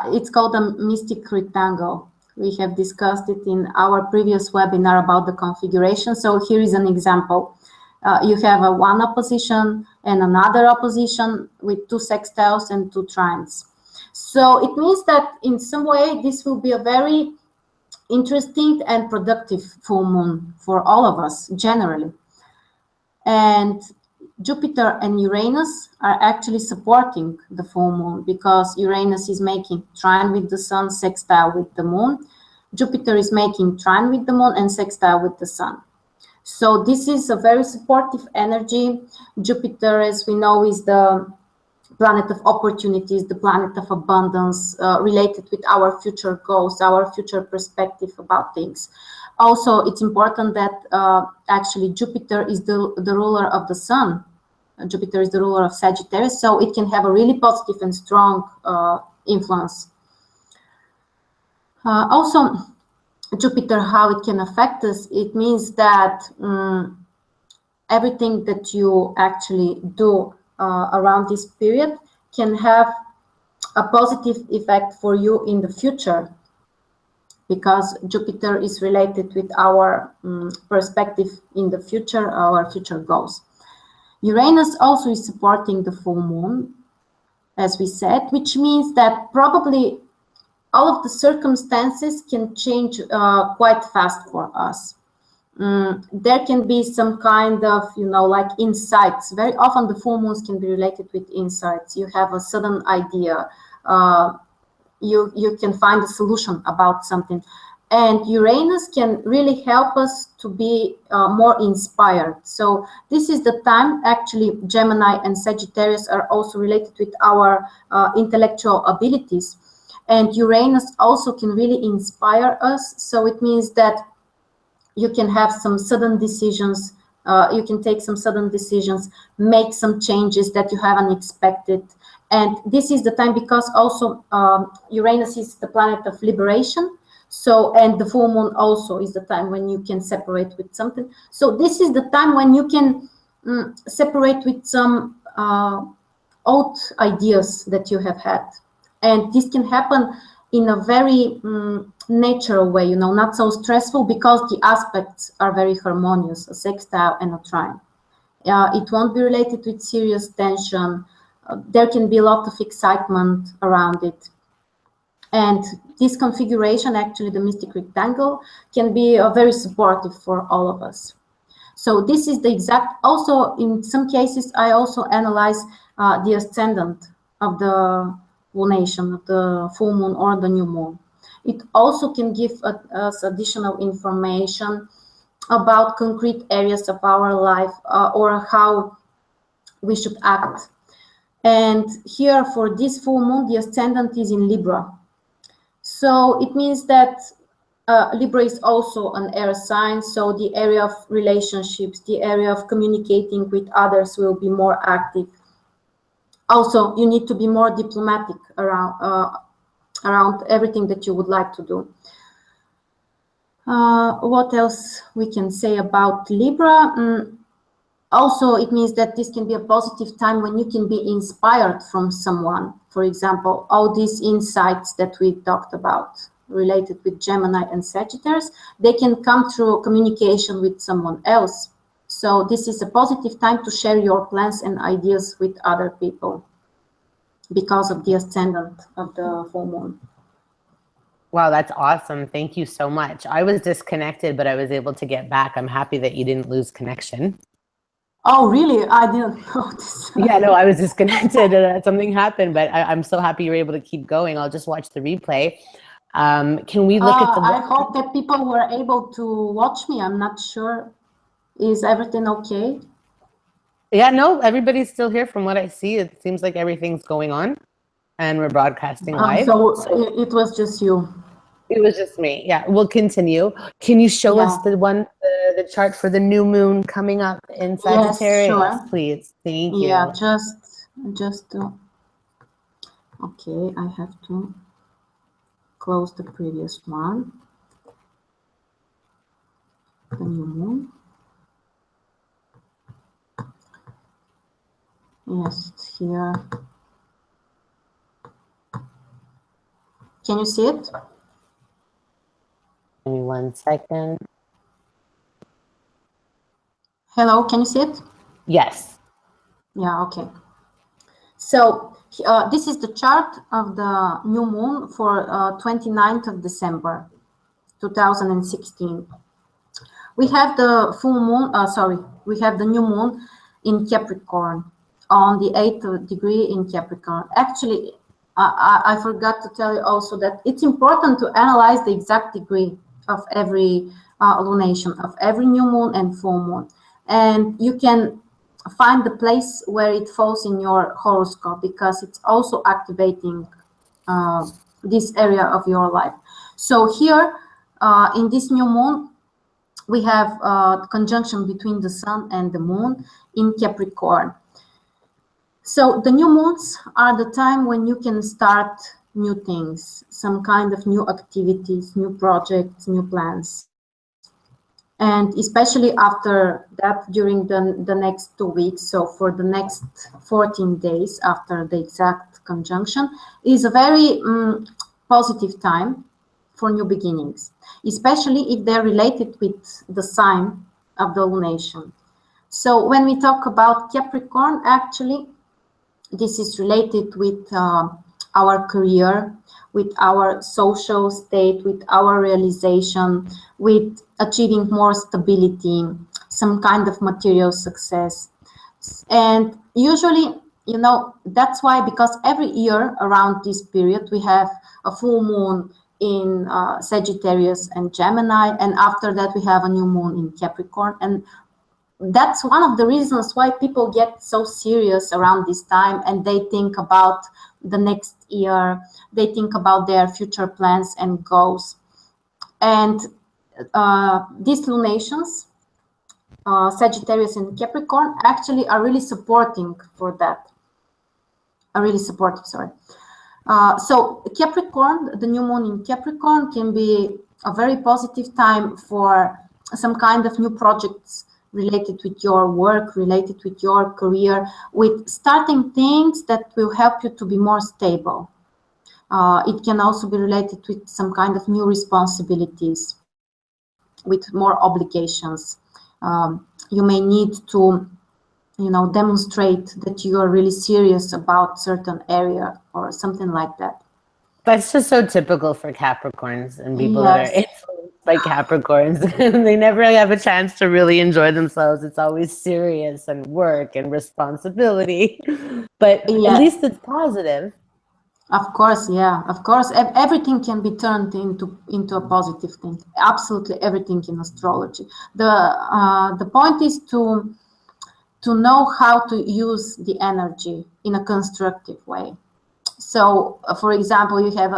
it's called a mystic rectangle. We have discussed it in our previous webinar about the configuration. So here is an example. You have a one opposition and another opposition with two sextiles and two trines. So it means that in some way this will be a very interesting and productive full moon for all of us generally. And Jupiter and Uranus are actually supporting the full moon because Uranus is making trine with the sun, sextile with the moon. Jupiter is making trine with the moon and sextile with the sun. So this is a very supportive energy. Jupiter, as we know, is the planet of opportunities, the planet of abundance, related with our future goals, our future perspective about things. Also, it's important that actually Jupiter is the ruler of the sun. Jupiter is the ruler of Sagittarius, so it can have a really positive and strong influence. Also, Jupiter, how it can affect us, it means that everything that you actually do around this period can have a positive effect for you in the future, because Jupiter is related with our perspective in the future, our future goals. Uranus also is supporting the full moon, as we said, which means that probably all of the circumstances can change quite fast for us. There can be some kind of, like insights. Very often the full moons can be related with insights. You have a sudden idea. You can find a solution about something. And Uranus can really help us to be more inspired. So this is the time, actually, Gemini and Sagittarius are also related with our intellectual abilities. And Uranus also can really inspire us. So it means that you can have some sudden decisions. You can take some sudden decisions, make some changes that you haven't expected. And this is the time because also Uranus is the planet of liberation. So, and the full moon also is the time when you can separate with something. So this is the time when you can separate with some old ideas that you have had. And this can happen in a very natural way, not so stressful, because the aspects are very harmonious, a sextile and a trine. It won't be related with serious tension. There can be a lot of excitement around it. And this configuration, actually the mystic rectangle, can be very supportive for all of us. So this is the exact, also in some cases, I also analyze the ascendant of the lunation, of the full moon or the new moon. It also can give us additional information about concrete areas of our life or how we should act. And here for this full moon, the ascendant is in Libra. So it means that Libra is also an air sign, so the area of relationships, the area of communicating with others will be more active. Also, you need to be more diplomatic around everything that you would like to do. What else we can say about Libra? Also, it means that this can be a positive time when you can be inspired from someone. For example, all these insights that we talked about related with Gemini and Sagittarius, they can come through communication with someone else. So this is a positive time to share your plans and ideas with other people because of the ascendant of the full moon. Wow, that's awesome. Thank you so much. I was disconnected, but I was able to get back. I'm happy that you didn't lose connection. Oh, really? I didn't notice. Yeah, no, I was disconnected. Something happened, but I'm so happy you were able to keep going. I'll just watch the replay. Can we look at the... I hope that people were able to watch me. I'm not sure. Is everything okay? Yeah, no, everybody's still here from what I see. It seems like everything's going on and we're broadcasting live. So it was just you. It was just me. Yeah, we'll continue. Can you show us the chart for the new moon coming up in Sagittarius? Yes, sure. Please. Thank you. Yeah, just to... Okay, I have to close the previous one. The new moon. Yes, it's here. Can you see it? Give me 1 second. Hello, can you see it? Yes. Yeah, okay. So this is the chart of the new moon for 29th of December. 2016. We have the full moon, we have the new moon in Capricorn on the 8th degree in Capricorn. Actually, I forgot to tell you also that it's important to analyze the exact degree of every lunation, of every new moon and full moon. And you can find the place where it falls in your horoscope, because it's also activating this area of your life. So here in this new moon, we have conjunction between the sun and the moon in Capricorn. So the new moons are the time when you can start new things, some kind of new activities, new projects, new plans. And especially after that, during the next 2 weeks, so for the next 14 days after the exact conjunction, is a very positive time for new beginnings, especially if they're related with the sign of the lunation. So when we talk about Capricorn, actually, this is related with our career, with our social state, with our realization, with achieving more stability, some kind of material success. And usually, you know, that's why, because every year around this period, we have a full moon in Sagittarius and Gemini, and after that we have a new moon in Capricorn. And that's one of the reasons why people get so serious around this time, and they think about the next year, they think about their future plans and goals. And these lunations, Sagittarius and Capricorn, actually are really supporting for that, are really supportive, sorry. So Capricorn, the new moon in Capricorn can be a very positive time for some kind of new projects related with your work, related with your career, with starting things that will help you to be more stable. It can also be related with some kind of new responsibilities, with more obligations. You may need to, you know, demonstrate that you are really serious about certain area or something like that. That's just so typical for Capricorns and people Yes. that are influenced by Capricorns. They never have a chance to really enjoy themselves. It's always serious and work and responsibility. But Yeah. at least it's positive. Of course, yeah, of course. Everything can be turned into a positive thing. Absolutely everything in astrology. The point is to know how to use the energy in a constructive way. So, for example,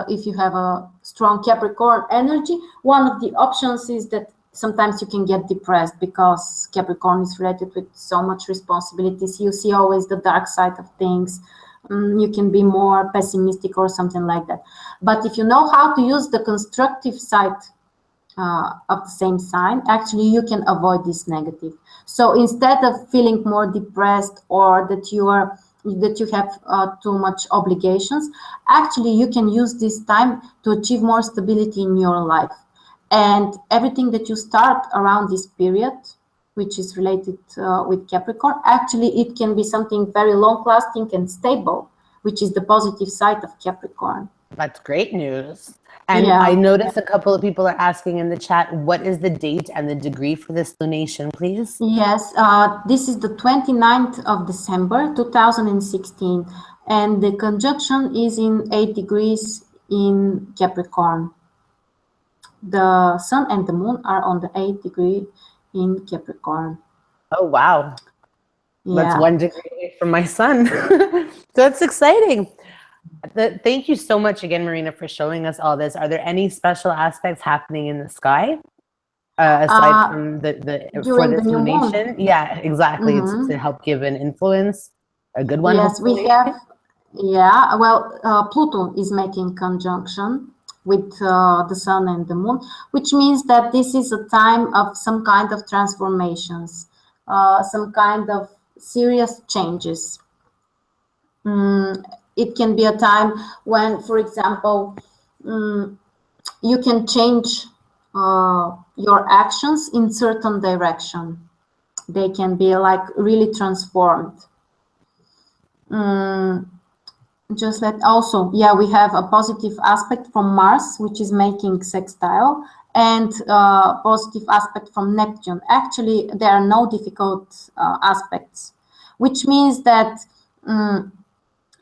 if you have a strong Capricorn energy, one of the options is that sometimes you can get depressed, because Capricorn is related with so much responsibilities. You see always the dark side of things. You can be more pessimistic or something like that. But if you know how to use the constructive side of the same sign, actually you can avoid this negative. So instead of feeling more depressed, or that you have too much obligations, actually you can use this time to achieve more stability in your life. And everything that you start around this period, which is related with Capricorn, actually it can be something very long lasting and stable, which is the positive side of Capricorn. That's great news. And Yeah. I noticed a couple of people are asking in the chat, what is the date and the degree for this lunation, please? Yes, this is the 29th of December 2016, and the conjunction is in 8 degrees in Capricorn. The sun and the moon are on the 8th degree in Capricorn. Oh, wow. Yeah. That's 1 degree away from my sun. So that's exciting. Thank you so much again, Marina, for showing us all this. Are there any special aspects happening in the sky aside from for this lunation? Yeah, exactly. It's to help give an influence, a good one. Yes, hopefully. we have. Yeah, well, Pluto is making conjunction with the sun and the moon, which means that this is a time of some kind of transformations, some kind of serious changes. It can be a time when, for example, you can change your actions in certain direction. They can be like really transformed. Just that also, yeah, we have a positive aspect from Mars, which is making sextile, and positive aspect from Neptune. Actually, there are no difficult aspects, which means that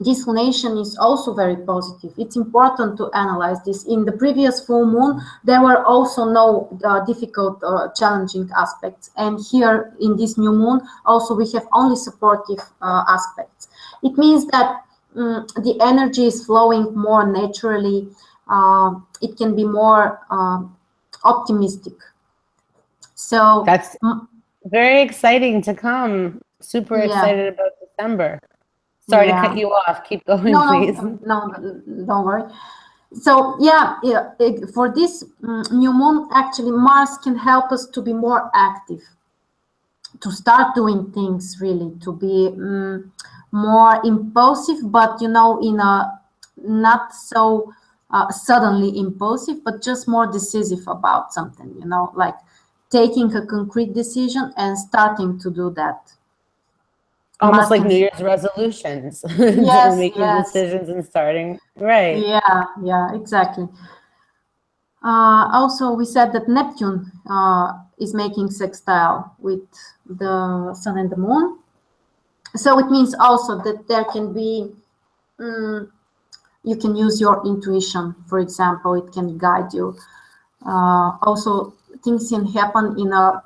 this lunation is also very positive. It's important to analyze this. In the previous full moon, there were also no difficult, challenging aspects. And here in this new moon, also we have only supportive aspects. It means that the energy is flowing more naturally. It can be more optimistic. So that's very exciting to come. Super excited about December. Sorry to cut you off. Keep going, please. No, don't worry. So for this new moon, actually Mars can help us to be more active, to start doing things, really, to be more impulsive, but in a not so suddenly impulsive, but just more decisive about something, like taking a concrete decision and starting to do that. Almost like New Year's resolutions. Yes, making decisions and starting. Right. Yeah, exactly. Also, we said that Neptune is making sextile with the Sun and the Moon. So it means also that there can be, you can use your intuition, for example, it can guide you. Also, things can happen in a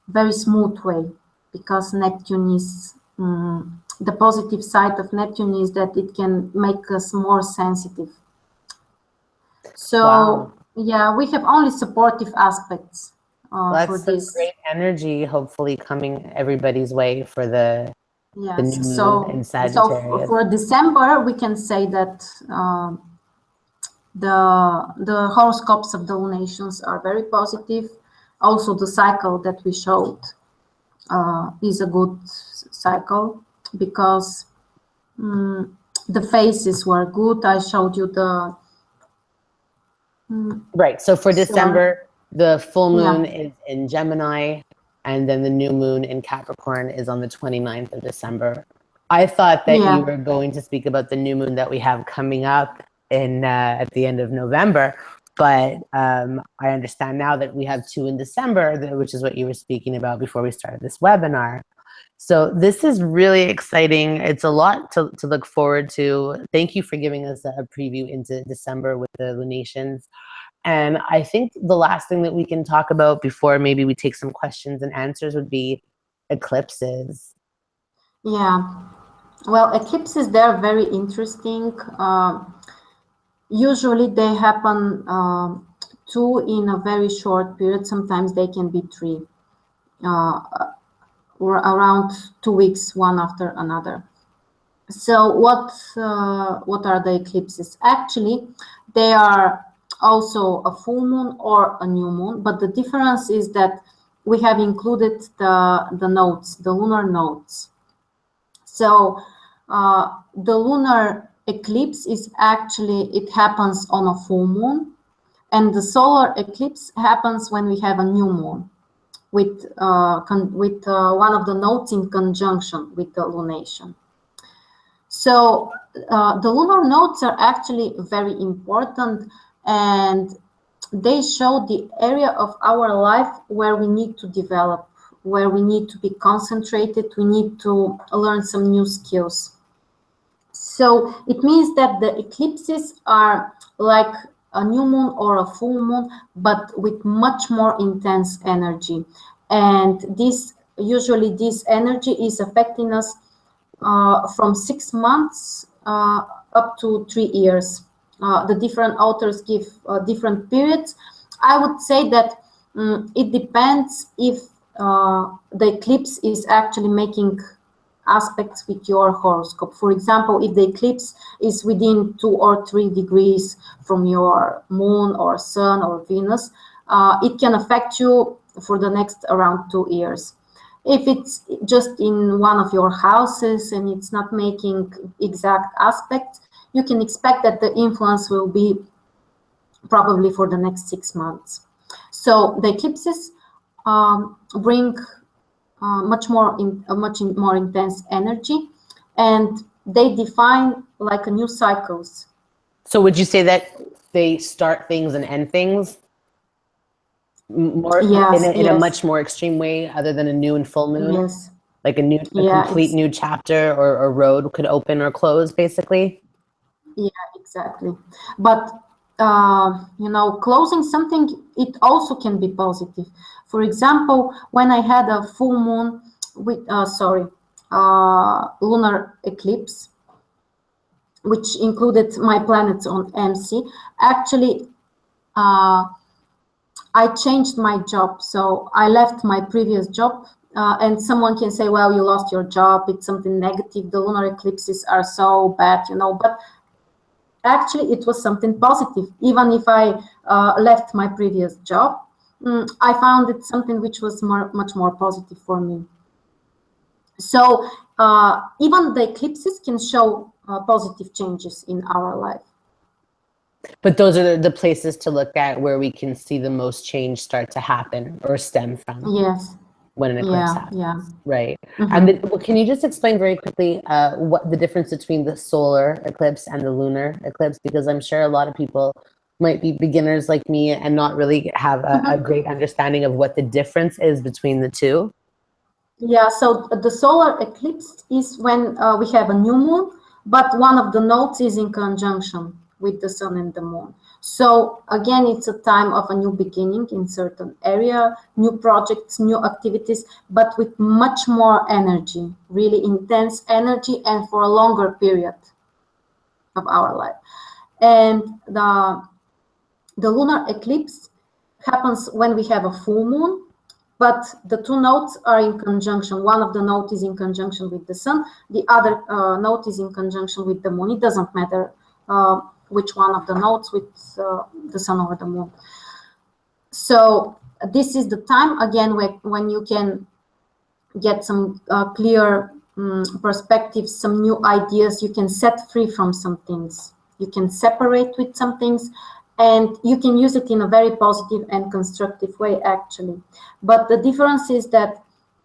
very smooth way, because Neptune is, the positive side of Neptune is that it can make us more sensitive. So, yeah, we have only supportive aspects for this. Great energy, hopefully, coming everybody's way for the new moon in Sagittarius. So for December, we can say that the horoscopes of the lunations are very positive. Also, the cycle that we showed is a good cycle, because the phases were good. I showed you the right. So for December, the full moon is in Gemini, and then the new moon in Capricorn is on the 29th of December. I thought that you were going to speak about the new moon that we have coming up in at the end of November, but I understand now that we have two in December, which is what you were speaking about before we started this webinar. So this is really exciting. It's a lot to look forward to. Thank you for giving us a preview into December with the lunations. And I think the last thing that we can talk about before maybe we take some questions and answers would be eclipses. Yeah, well, eclipses, they're very interesting. Usually they happen two in a very short period. Sometimes they can be three, or around 2 weeks, one after another. So what are the eclipses? Actually, they are also a full moon or a new moon, but the difference is that we have included the nodes, the lunar nodes. So the lunar eclipse is actually, it happens on a full moon, and the solar eclipse happens when we have a new moon with one of the nodes in conjunction with the lunation. So the lunar nodes are actually very important, and they show the area of our life where we need to develop, where we need to be concentrated, we need to learn some new skills. So it means that the eclipses are like a new moon or a full moon, but with much more intense energy. And usually this energy is affecting us from 6 months up to 3 years. The different authors give different periods. I would say that it depends if the eclipse is actually making aspects with your horoscope. For example, if the eclipse is within 2 or 3 degrees from your moon or sun or Venus, it can affect you for the next around 2 years. If it's just in one of your houses and it's not making exact aspects, you can expect that the influence will be probably for the next 6 months. So the eclipses bring much more intense energy, and they define like a new cycles. So would you say that they start things and end things? more Yes, in a yes, much more extreme way other than a new and full moon? yes. Like a Yeah, complete new chapter or road could open or close, basically? yeah, exactly. But you know, closing something, it also can be positive. For example, when I had a full moon with, lunar eclipse, which included my planets on MC, actually, uh, I changed my job. So I left my previous job. And someone can say, well, you lost your job. It's something negative. The lunar eclipses are so bad, you know. But actually, it was something positive. Even if I left my previous job, I found it something which was much more positive for me. So even the eclipses can show positive changes in our life. But those are the places to look at where we can see the most change start to happen or stem from Yes. when an eclipse Yeah. happens. Yeah. Right. And Mm-hmm. well, can you just explain very quickly what the difference between the solar eclipse and the lunar eclipse? Because I'm sure a lot of people might be beginners like me and not really have a Mm-hmm. great understanding of what the difference is between the two. Yeah, so the solar eclipse is when we have a new moon, but one of the nodes is in conjunction with the sun and the moon. So again, it's a time of a new beginning in certain area, new projects, new activities, but with much more energy, really intense energy, and for a longer period of our life. And the lunar eclipse happens when we have a full moon, but the two nodes are in conjunction. One of the nodes is in conjunction with the sun, the other node is in conjunction with the moon. It doesn't matter which one of the nodes with the sun or the moon. So this is the time again when you can get some clear perspectives, some new ideas. You can set free from some things. You can separate with some things, and you can use it in a very positive and constructive way, actually. But the difference is that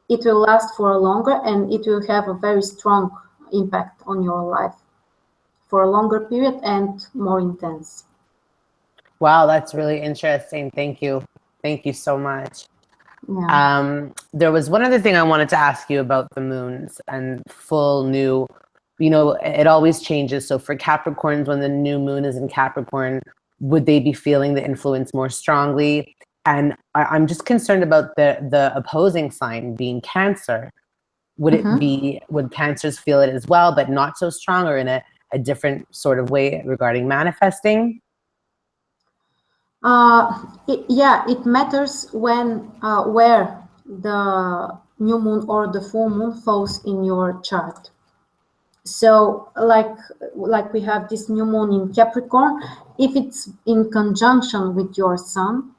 it will last for a longer, and it will have a very strong impact on your life for a longer period and more intense. Wow, that's really interesting. Thank you. Thank you so much. Yeah. There was one other thing I wanted to ask you about the moons and full new, it always changes. So for Capricorns, when the new moon is in Capricorn, would they be feeling the influence more strongly? And I'm just concerned about the opposing sign being Cancer. Would Cancers feel it as well, but not so strong, or in a different sort of way regarding manifesting? It matters when where the new moon or the full moon falls in your chart. So like we have this new moon in Capricorn, if it's in conjunction with your sun,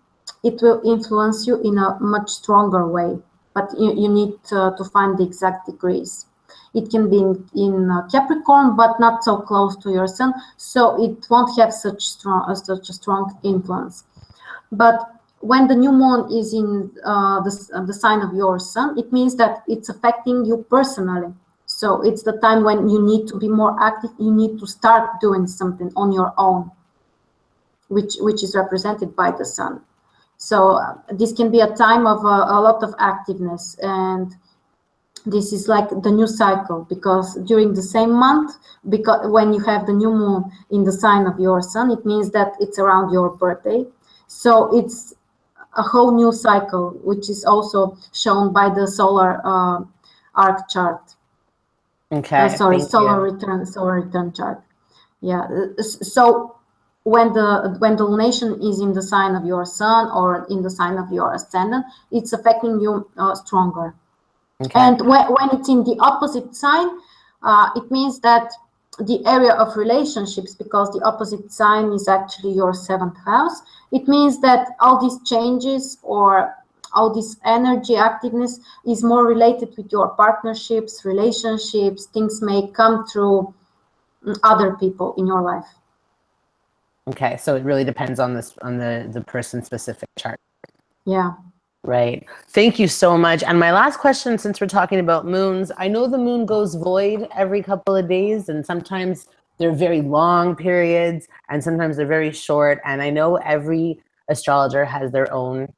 it will influence you in a much stronger way. But you need to find the exact degrees. It can be in Capricorn, but not so close to your sun, so it won't have such a strong influence. But when the new moon is in the sign of your sun, it means that it's affecting you personally. So it's the time when you need to be more active. You need to start doing something on your own, which is represented by the sun. So this can be a time of a lot of activeness, and this is like the new cycle, because during the same month, because when you have the new moon in the sign of your sun, it means that it's around your birthday. So it's a whole new cycle, which is also shown by the solar arc chart. Okay, Sorry, thank you. solar return chart. Yeah. So when the lunation is in the sign of your sun or in the sign of your ascendant, it's affecting you stronger. Okay. And when it's in the opposite sign, it means that the area of relationships, because the opposite sign is actually your seventh house, it means that all these changes or all this energy activeness is more related with your partnerships, relationships. Things may come through other people in your life. Okay, so it really depends on the person specific chart. Yeah. Right. Thank you so much. And my last question, since we're talking about moons, I know the moon goes void every couple of days, and sometimes they're very long periods, and sometimes they're very short. And I know every astrologer has their own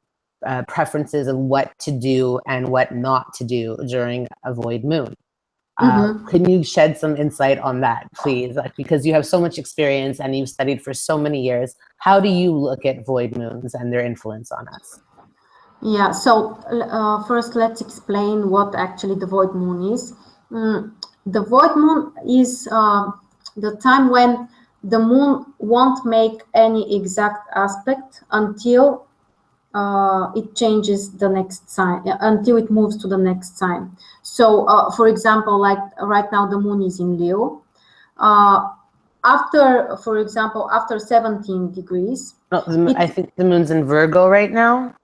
preferences of what to do and what not to do during a void moon. Can you shed some insight on that, please? Like, because you have so much experience and you've studied for so many years, how do you look at void moons and their influence on us? Yeah, so first let's explain what actually the void moon is. The void moon is the time when the moon won't make any exact aspect until it changes the next sign, until it moves to the next sign. So, for example, like right now the moon is in Leo. After, for example, after 17 degrees. No, I think the moon's in Virgo right now.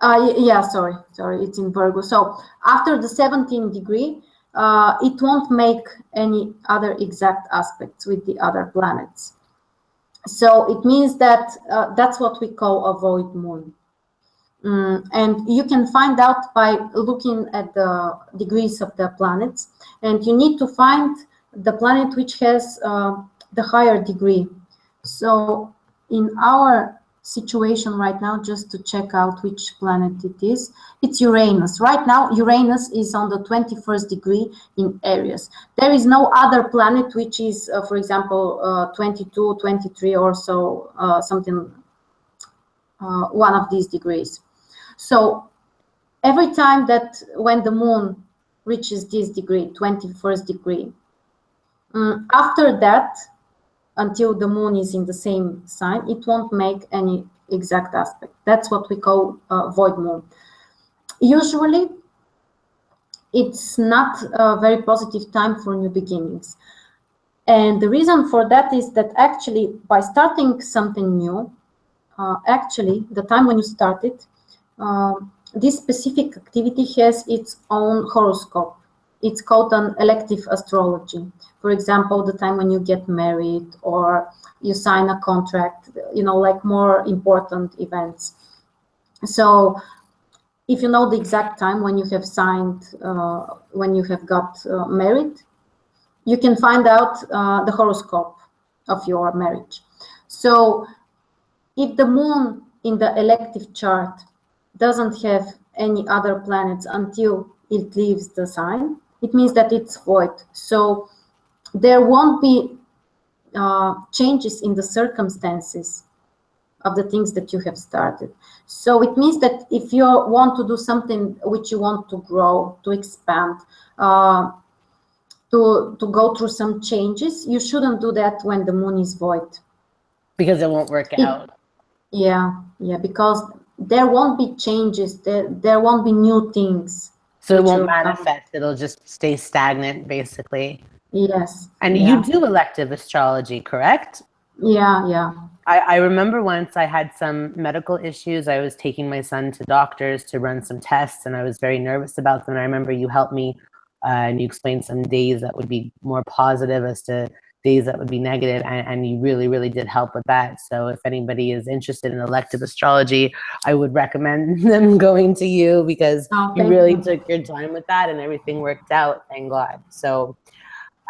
Yeah, sorry, it's in Virgo. So after the 17 degree, it won't make any other exact aspects with the other planets. So it means that that's what we call a void moon. And you can find out by looking at the degrees of the planets, and you need to find the planet which has the higher degree. So in our situation right now, just to check out which planet it is, it's Uranus. Right now, Uranus is on the 21st degree in Aries. There is no other planet which is, for example, 22, 23 or so, something, one of these degrees. So every time that when the moon reaches this degree, 21st degree, after that, until the moon is in the same sign, it won't make any exact aspect. That's what we call void moon. Usually, it's not a very positive time for new beginnings. And the reason for that is that actually, by starting something new, actually, the time when you start it, this specific activity has its own horoscope. It's called an elective astrology. For example, the time when you get married or you sign a contract, you know, like more important events. So if you know the exact time when you have signed, when you have got married, you can find out the horoscope of your marriage. So if the moon in the elective chart doesn't have any other planets until it leaves the sign, it means that it's void. So there won't be changes in the circumstances of the things that you have started. So it means that if you want to do something which you want to grow, to expand, to go through some changes, you shouldn't do that when the moon is void. Because it won't work out. Yeah, because there won't be changes, there won't be new things. So it won't manifest, it'll just stay stagnant, basically. Yes. And you do elective astrology, correct? Yeah. I remember once I had some medical issues. I was taking my son to doctors to run some tests, and I was very nervous about them. And I remember you helped me, and you explained some days that would be more positive as to days that would be negative, and you really, really did help with that. So if anybody is interested in elective astrology, I would recommend them going to you, because you really took your time with that and everything worked out, thank God. So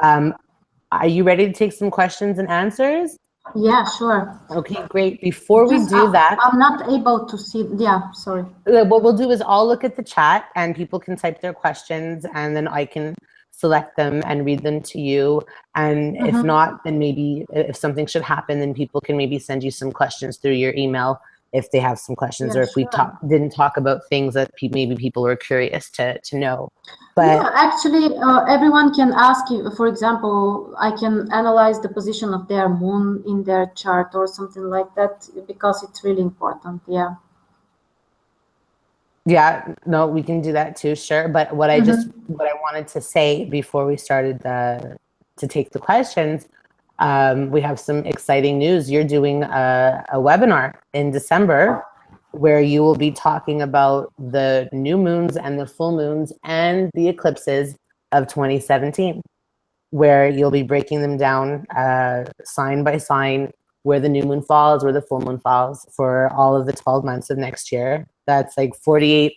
are you ready to take some questions and answers? Yeah, sure. Okay, great. Before we do that, I'm not able to see. Yeah, sorry. What we'll do is I'll look at the chat and people can type their questions, and then I can select them and read them to you. And if not, then maybe if something should happen, then people can maybe send you some questions through your email if they have some questions, or if we didn't talk about things that maybe people were curious to know. But yeah, actually, everyone can ask you. For example, I can analyze the position of their moon in their chart or something like that, because it's really important. Yeah. Yeah, no, we can do that too, sure. But what I wanted to say before we started to take the questions, we have some exciting news. You're doing a webinar in December where you will be talking about the new moons and the full moons and the eclipses of 2017, where you'll be breaking them down sign by sign, where the new moon falls, where the full moon falls for all of the 12 months of next year. That's like 24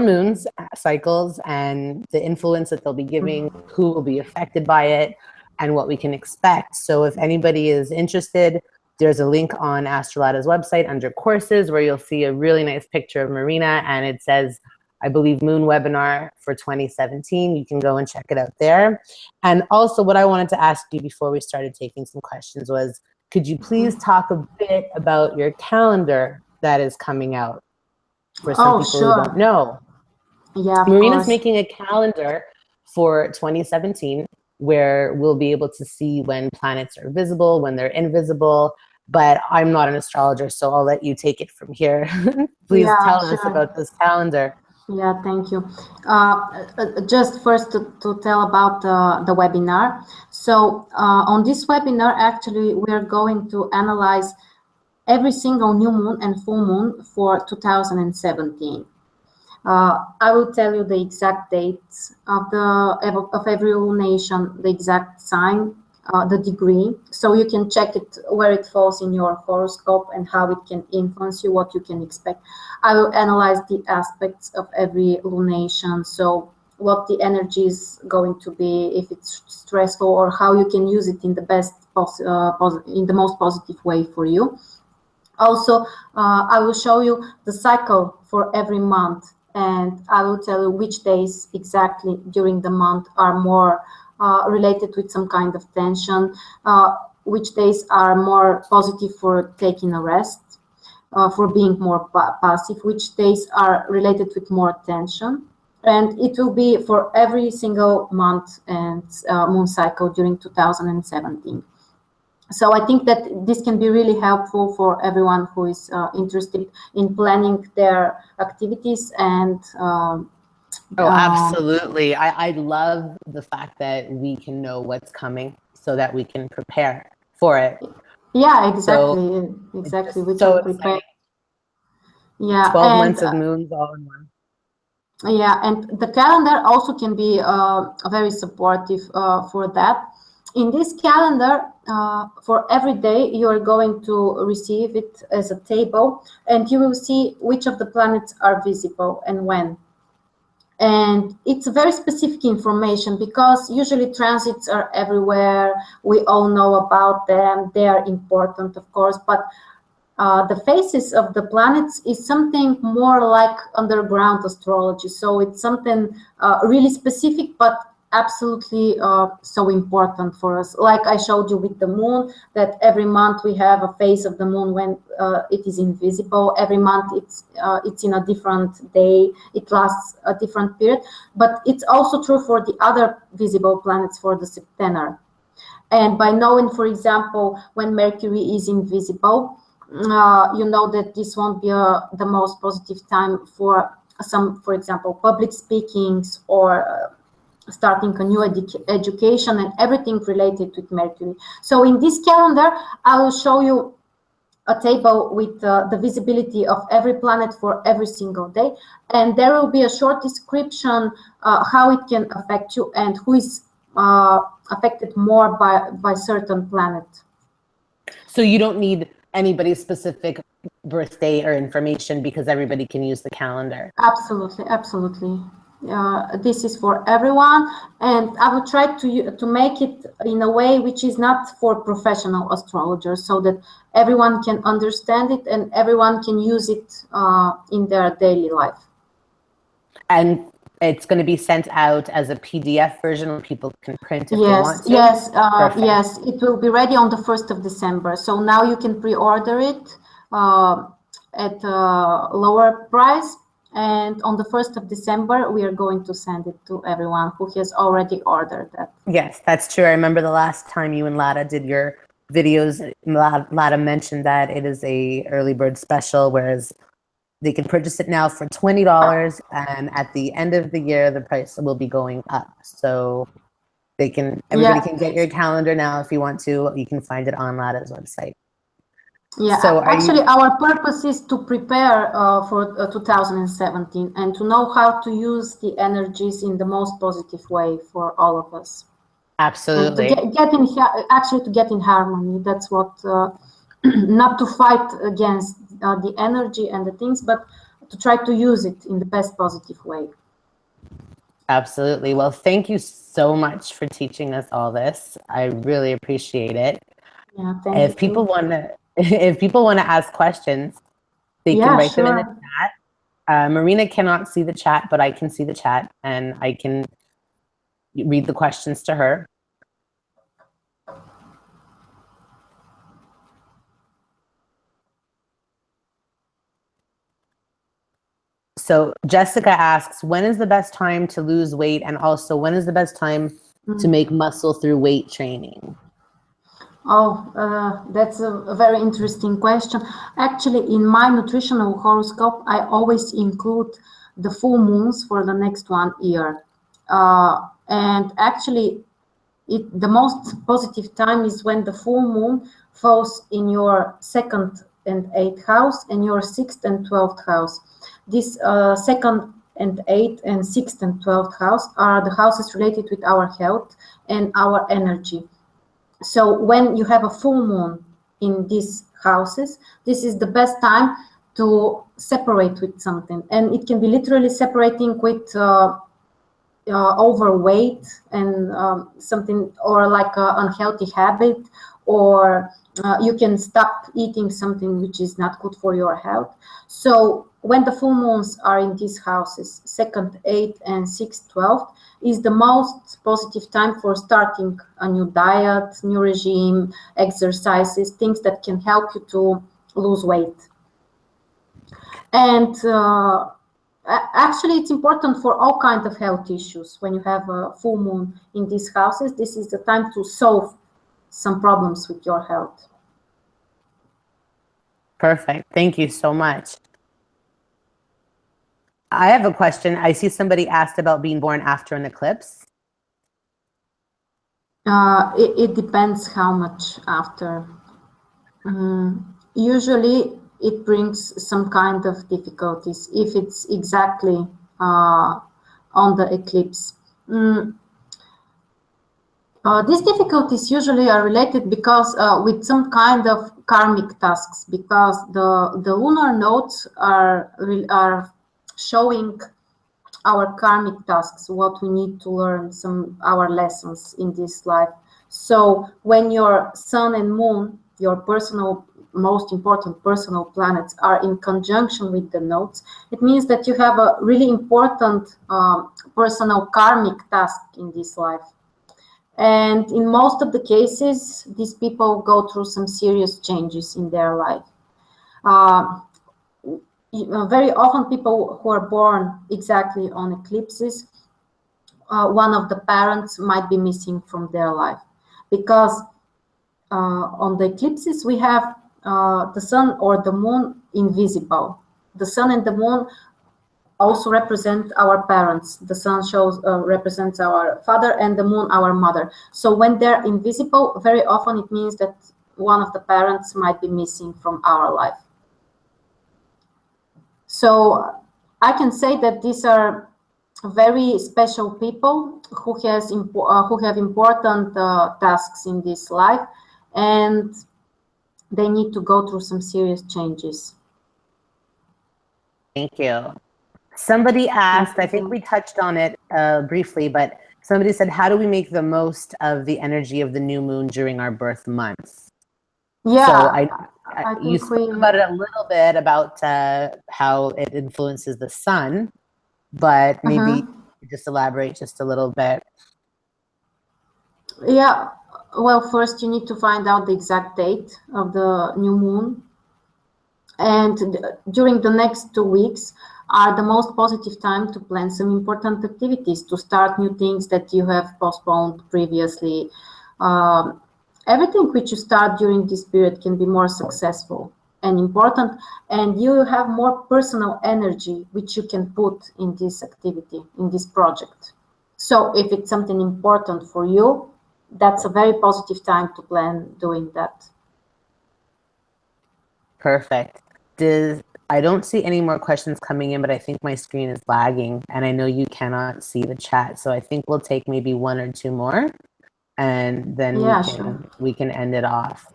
moons cycles, and the influence that they'll be giving, who will be affected by it, and what we can expect. So if anybody is interested, there's a link on Astrolada's website under courses where you'll see a really nice picture of Marina, and it says, I believe, Moon Webinar for 2017. You can go and check it out there. And also what I wanted to ask you before we started taking some questions was, could you please talk a bit about your calendar that is coming out for some people sure. who don't know? Yeah, Marina's making a calendar for 2017 where we'll be able to see when planets are visible, when they're invisible, but I'm not an astrologer, so I'll let you take it from here. Please tell us about this calendar. Yeah, thank you. Just first to tell about the webinar. So on this webinar, actually, we are going to analyze every single new moon and full moon for 2017. I will tell you the exact dates of every lunation, the exact sign, the degree, so you can check it where it falls in your horoscope and how it can influence you, what you can expect. I will analyze the aspects of every lunation, so what the energy is going to be, if it's stressful, or how you can use it in the in the most positive way for you. Also, I will show you the cycle for every month, and I will tell you which days exactly during the month are more related with some kind of tension, which days are more positive for taking a rest, for being more passive, which days are related with more tension. And it will be for every single month and moon cycle during 2017. So I think that this can be really helpful for everyone who is interested in planning their activities and oh, absolutely. I love the fact that we can know what's coming so that we can prepare for it. Yeah, exactly. Exactly. We can prepare. Yeah. 12 months of moons all in one. Yeah, and the calendar also can be very supportive for that. In this calendar, for every day, you are going to receive it as a table, and you will see which of the planets are visible and when. And it's very specific information because usually transits are everywhere. We all know about them. They are important, of course, but the phases of the planets is something more like underground astrology. So it's something really specific, but absolutely so important for us. Like I showed you with the moon, that every month we have a phase of the moon when it is invisible. Every month it's in a different day. It lasts a different period. But it's also true for the other visible planets for the septenary. And by knowing, for example, when Mercury is invisible, you know that this won't be the most positive time for some, for example, public speakings or starting a new education and everything related with Mercury. So in this calendar, I will show you a table with the visibility of every planet for every single day. And there will be a short description how it can affect you and who is affected more by certain planet. So you don't need anybody's specific birthday or information because everybody can use the calendar. Absolutely, absolutely. This is for everyone, and I will try to make it in a way which is not for professional astrologers, so that everyone can understand it and everyone can use it in their daily life. And it's going to be sent out as a PDF version where people can print if they want to? Yes, yes, it will be ready on the 1st of December. So now you can pre-order it at a lower price. And on the 1st of December, we are going to send it to everyone who has already ordered that. Yes, that's true. I remember the last time you and Lada did your videos, Lada mentioned that it is a early bird special, whereas they can purchase it now for $20, and at the end of the year, the price will be going up. So everybody can get your calendar now if you want to. You can find it on Lada's website. Yeah, so actually our purpose is to prepare for 2017 and to know how to use the energies in the most positive way for all of us. Absolutely. And to get in harmony. That's what, not to fight against the energy and the things, but to try to use it in the best positive way. Absolutely. Well, thank you so much for teaching us all this. I really appreciate it. Yeah, thank you. If people want to if people want to ask questions, they can Yeah, write them in the sure. chat. Marina cannot see the chat, but I can see the chat and I can read the questions to her. So Jessica asks, when is the best time to lose weight? And also, when is the best time to make muscle through weight training? Oh, that's a very interesting question. Actually, in my nutritional horoscope, I always include the full moons for the next 1 year. And actually, the most positive time is when the full moon falls in your second and eighth house and your sixth and 12th house. This second and eighth and sixth and 12th house are the houses related with our health and our energy. So when you have a full moon in these houses, this is the best time to separate with something. And it can be literally separating with overweight and something, or like an unhealthy habit, or you can stop eating something which is not good for your health. So when the full moons are in these houses, second, 8th, and 6th, 12th, is the most positive time for starting a new diet, new regime, exercises, things that can help you to lose weight. And actually, it's important for all kinds of health issues. When you have a full moon in these houses, this is the time to solve some problems with your health. Perfect. Thank you so much. I have a question. I see somebody asked about being born after an eclipse. It depends how much after. Usually, it brings some kind of difficulties if it's exactly on the eclipse. These difficulties usually are related because with some kind of karmic tasks, because the lunar nodes are showing our karmic tasks, what we need to learn, our lessons in this life. So when your sun and moon, your most important personal planets, are in conjunction with the nodes, it means that you have a really important personal karmic task in this life. And in most of the cases, these people go through some serious changes in their life. Very often people who are born exactly on eclipses, one of the parents might be missing from their life, because on the eclipses we have the sun or the moon invisible. The sun and the moon also represent our parents. The sun represents our father, and the moon our mother. So when they're invisible, very often it means that one of the parents might be missing from our life. So I can say that these are very special people who have important tasks in this life, and they need to go through some serious changes. Thank you. Somebody asked, I think we touched on it briefly, but somebody said, how do we make the most of the energy of the new moon during our birth months? Yeah, so you spoke about it a little bit, about how it influences the sun, but maybe just elaborate just a little bit. Yeah, well, first you need to find out the exact date of the new moon. And during the next 2 weeks are the most positive time to plan some important activities, to start new things that you have postponed previously. Everything which you start during this period can be more successful and important, and you have more personal energy which you can put in this activity, in this project. So if it's something important for you, that's a very positive time to plan doing that. Perfect. I don't see any more questions coming in, but I think my screen is lagging, and I know you cannot see the chat. So I think we'll take maybe 1 or 2 more, and then we can end it off.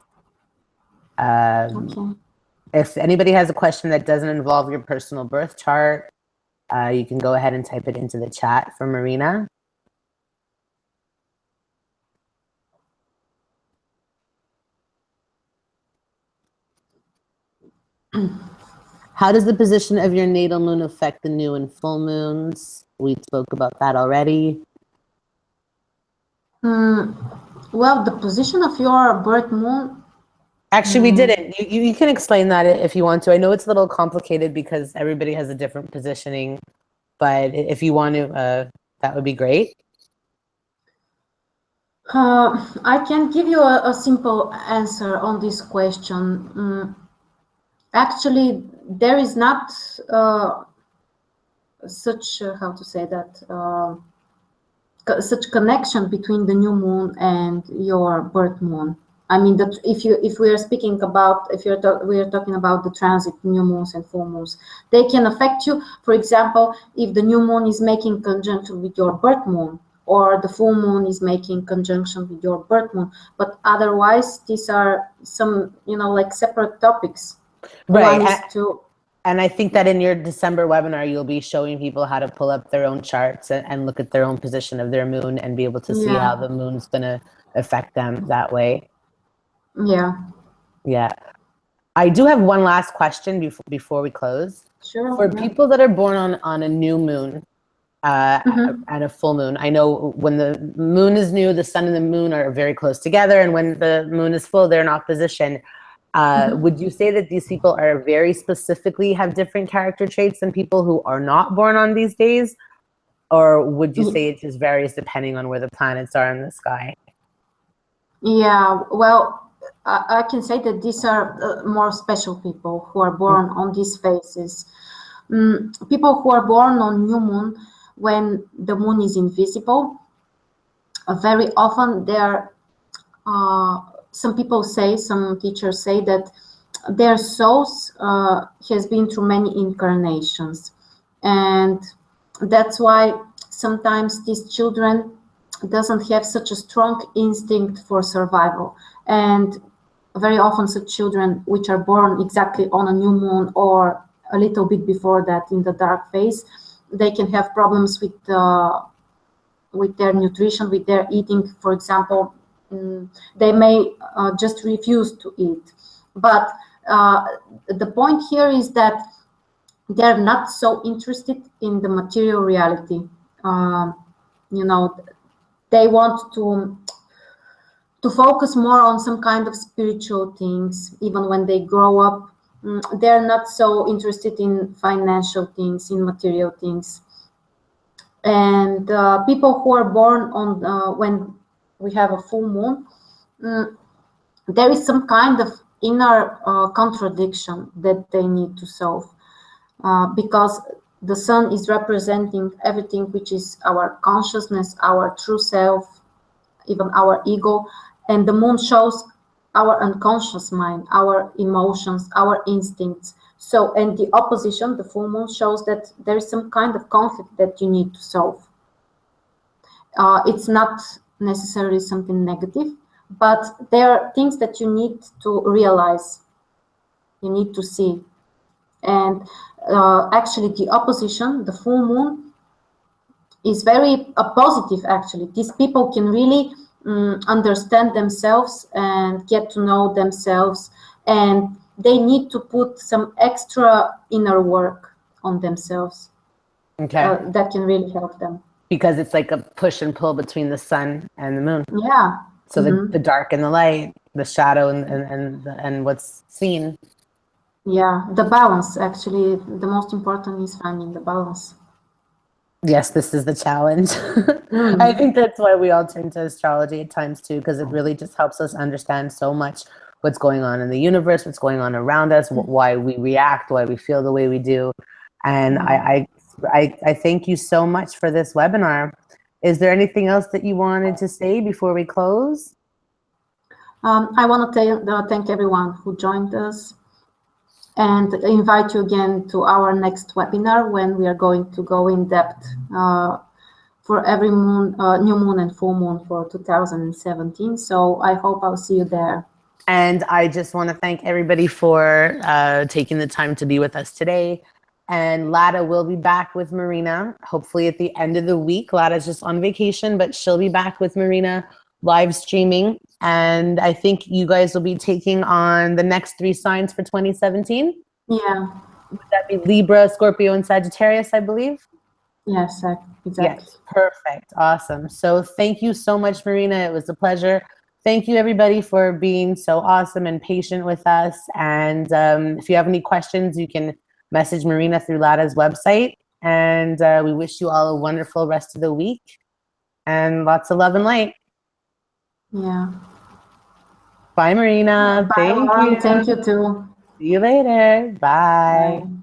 Okay. If anybody has a question that doesn't involve your personal birth chart, you can go ahead and type it into the chat for Marina. How does the position of your natal moon affect the new and full moons? We spoke about that already. Well, the position of your birth moon. Actually, we didn't. You can explain that if you want to. I know it's a little complicated because everybody has a different positioning, but if you want to, that would be great. I can give you a simple answer on this question. Actually, there is not such, how to say that, such connection between the new moon and your birth moon. I mean that if we are speaking about we are talking about the transit new moons and full moons, they can affect you. For example, if the new moon is making conjunction with your birth moon, or the full moon is making conjunction with your birth moon, but otherwise these are some like separate topics. Right. One is to. And I think that in your December webinar, you'll be showing people how to pull up their own charts and look at their own position of their moon and be able to see how the moon's going to affect them that way. Yeah. Yeah. I do have one last question before we close. Sure. For people that are born on a new moon and a full moon, I know when the moon is new, the sun and the moon are very close together. And when the moon is full, they're in opposition. Would you say that these people are very specifically have different character traits than people who are not born on these days? Or would you say it just varies depending on where the planets are in the sky? Yeah, well, I can say that these are more special people who are born on these phases. People who are born on new moon, when the moon is invisible, very often there some people say, some teachers say that their souls has been through many incarnations, and that's why sometimes these children doesn't have such a strong instinct for survival, and very often such children which are born exactly on a new moon or a little bit before that in the dark phase, they can have problems with their nutrition, with their eating. For example, they may just refuse to eat. But the point here is that they're not so interested in the material reality. They want to focus more on some kind of spiritual things. Even when they grow up, they're not so interested in financial things, in material things. And people who are born on when we have a full moon, there is some kind of inner contradiction that they need to solve, because the sun is representing everything which is our consciousness, our true self, even our ego, and the moon shows our unconscious mind, our emotions, our instincts. So, and the opposition, the full moon, shows that there is some kind of conflict that you need to solve. It's not necessarily something negative, but there are things that you need to realize, you need to see. And actually the opposition, the full moon, is very positive. Actually, these people can really understand themselves and get to know themselves, and they need to put some extra inner work on themselves. Okay. That can really help them. Because it's like a push and pull between the sun and the moon. Yeah. So the dark and the light, the shadow and what's seen. Yeah, the balance. Actually, the most important is finding the balance. Yes, this is the challenge. I think that's why we all turn to astrology at times too, because it really just helps us understand so much what's going on in the universe, what's going on around us, why we react, why we feel the way we do. And I thank you so much for this webinar. Is there anything else that you wanted to say before we close? I want to thank everyone who joined us, and invite you again to our next webinar, when we are going to go in depth for every moon, new moon and full moon for 2017. So I hope I'll see you there. And I just want to thank everybody for taking the time to be with us today. And Lada will be back with Marina, hopefully at the end of the week. Lada's just on vacation, but she'll be back with Marina live streaming. And I think you guys will be taking on the next 3 signs for 2017. Yeah. Would that be Libra, Scorpio, and Sagittarius, I believe? Yes, exactly. Yes, perfect. Awesome. So thank you so much, Marina. It was a pleasure. Thank you, everybody, for being so awesome and patient with us. And if you have any questions, you can message Marina through Lada's website. And we wish you all a wonderful rest of the week and lots of love and light. Yeah. Bye, Marina. Bye, Thank Lauren. you. Thank you too. See you later. Bye. Bye.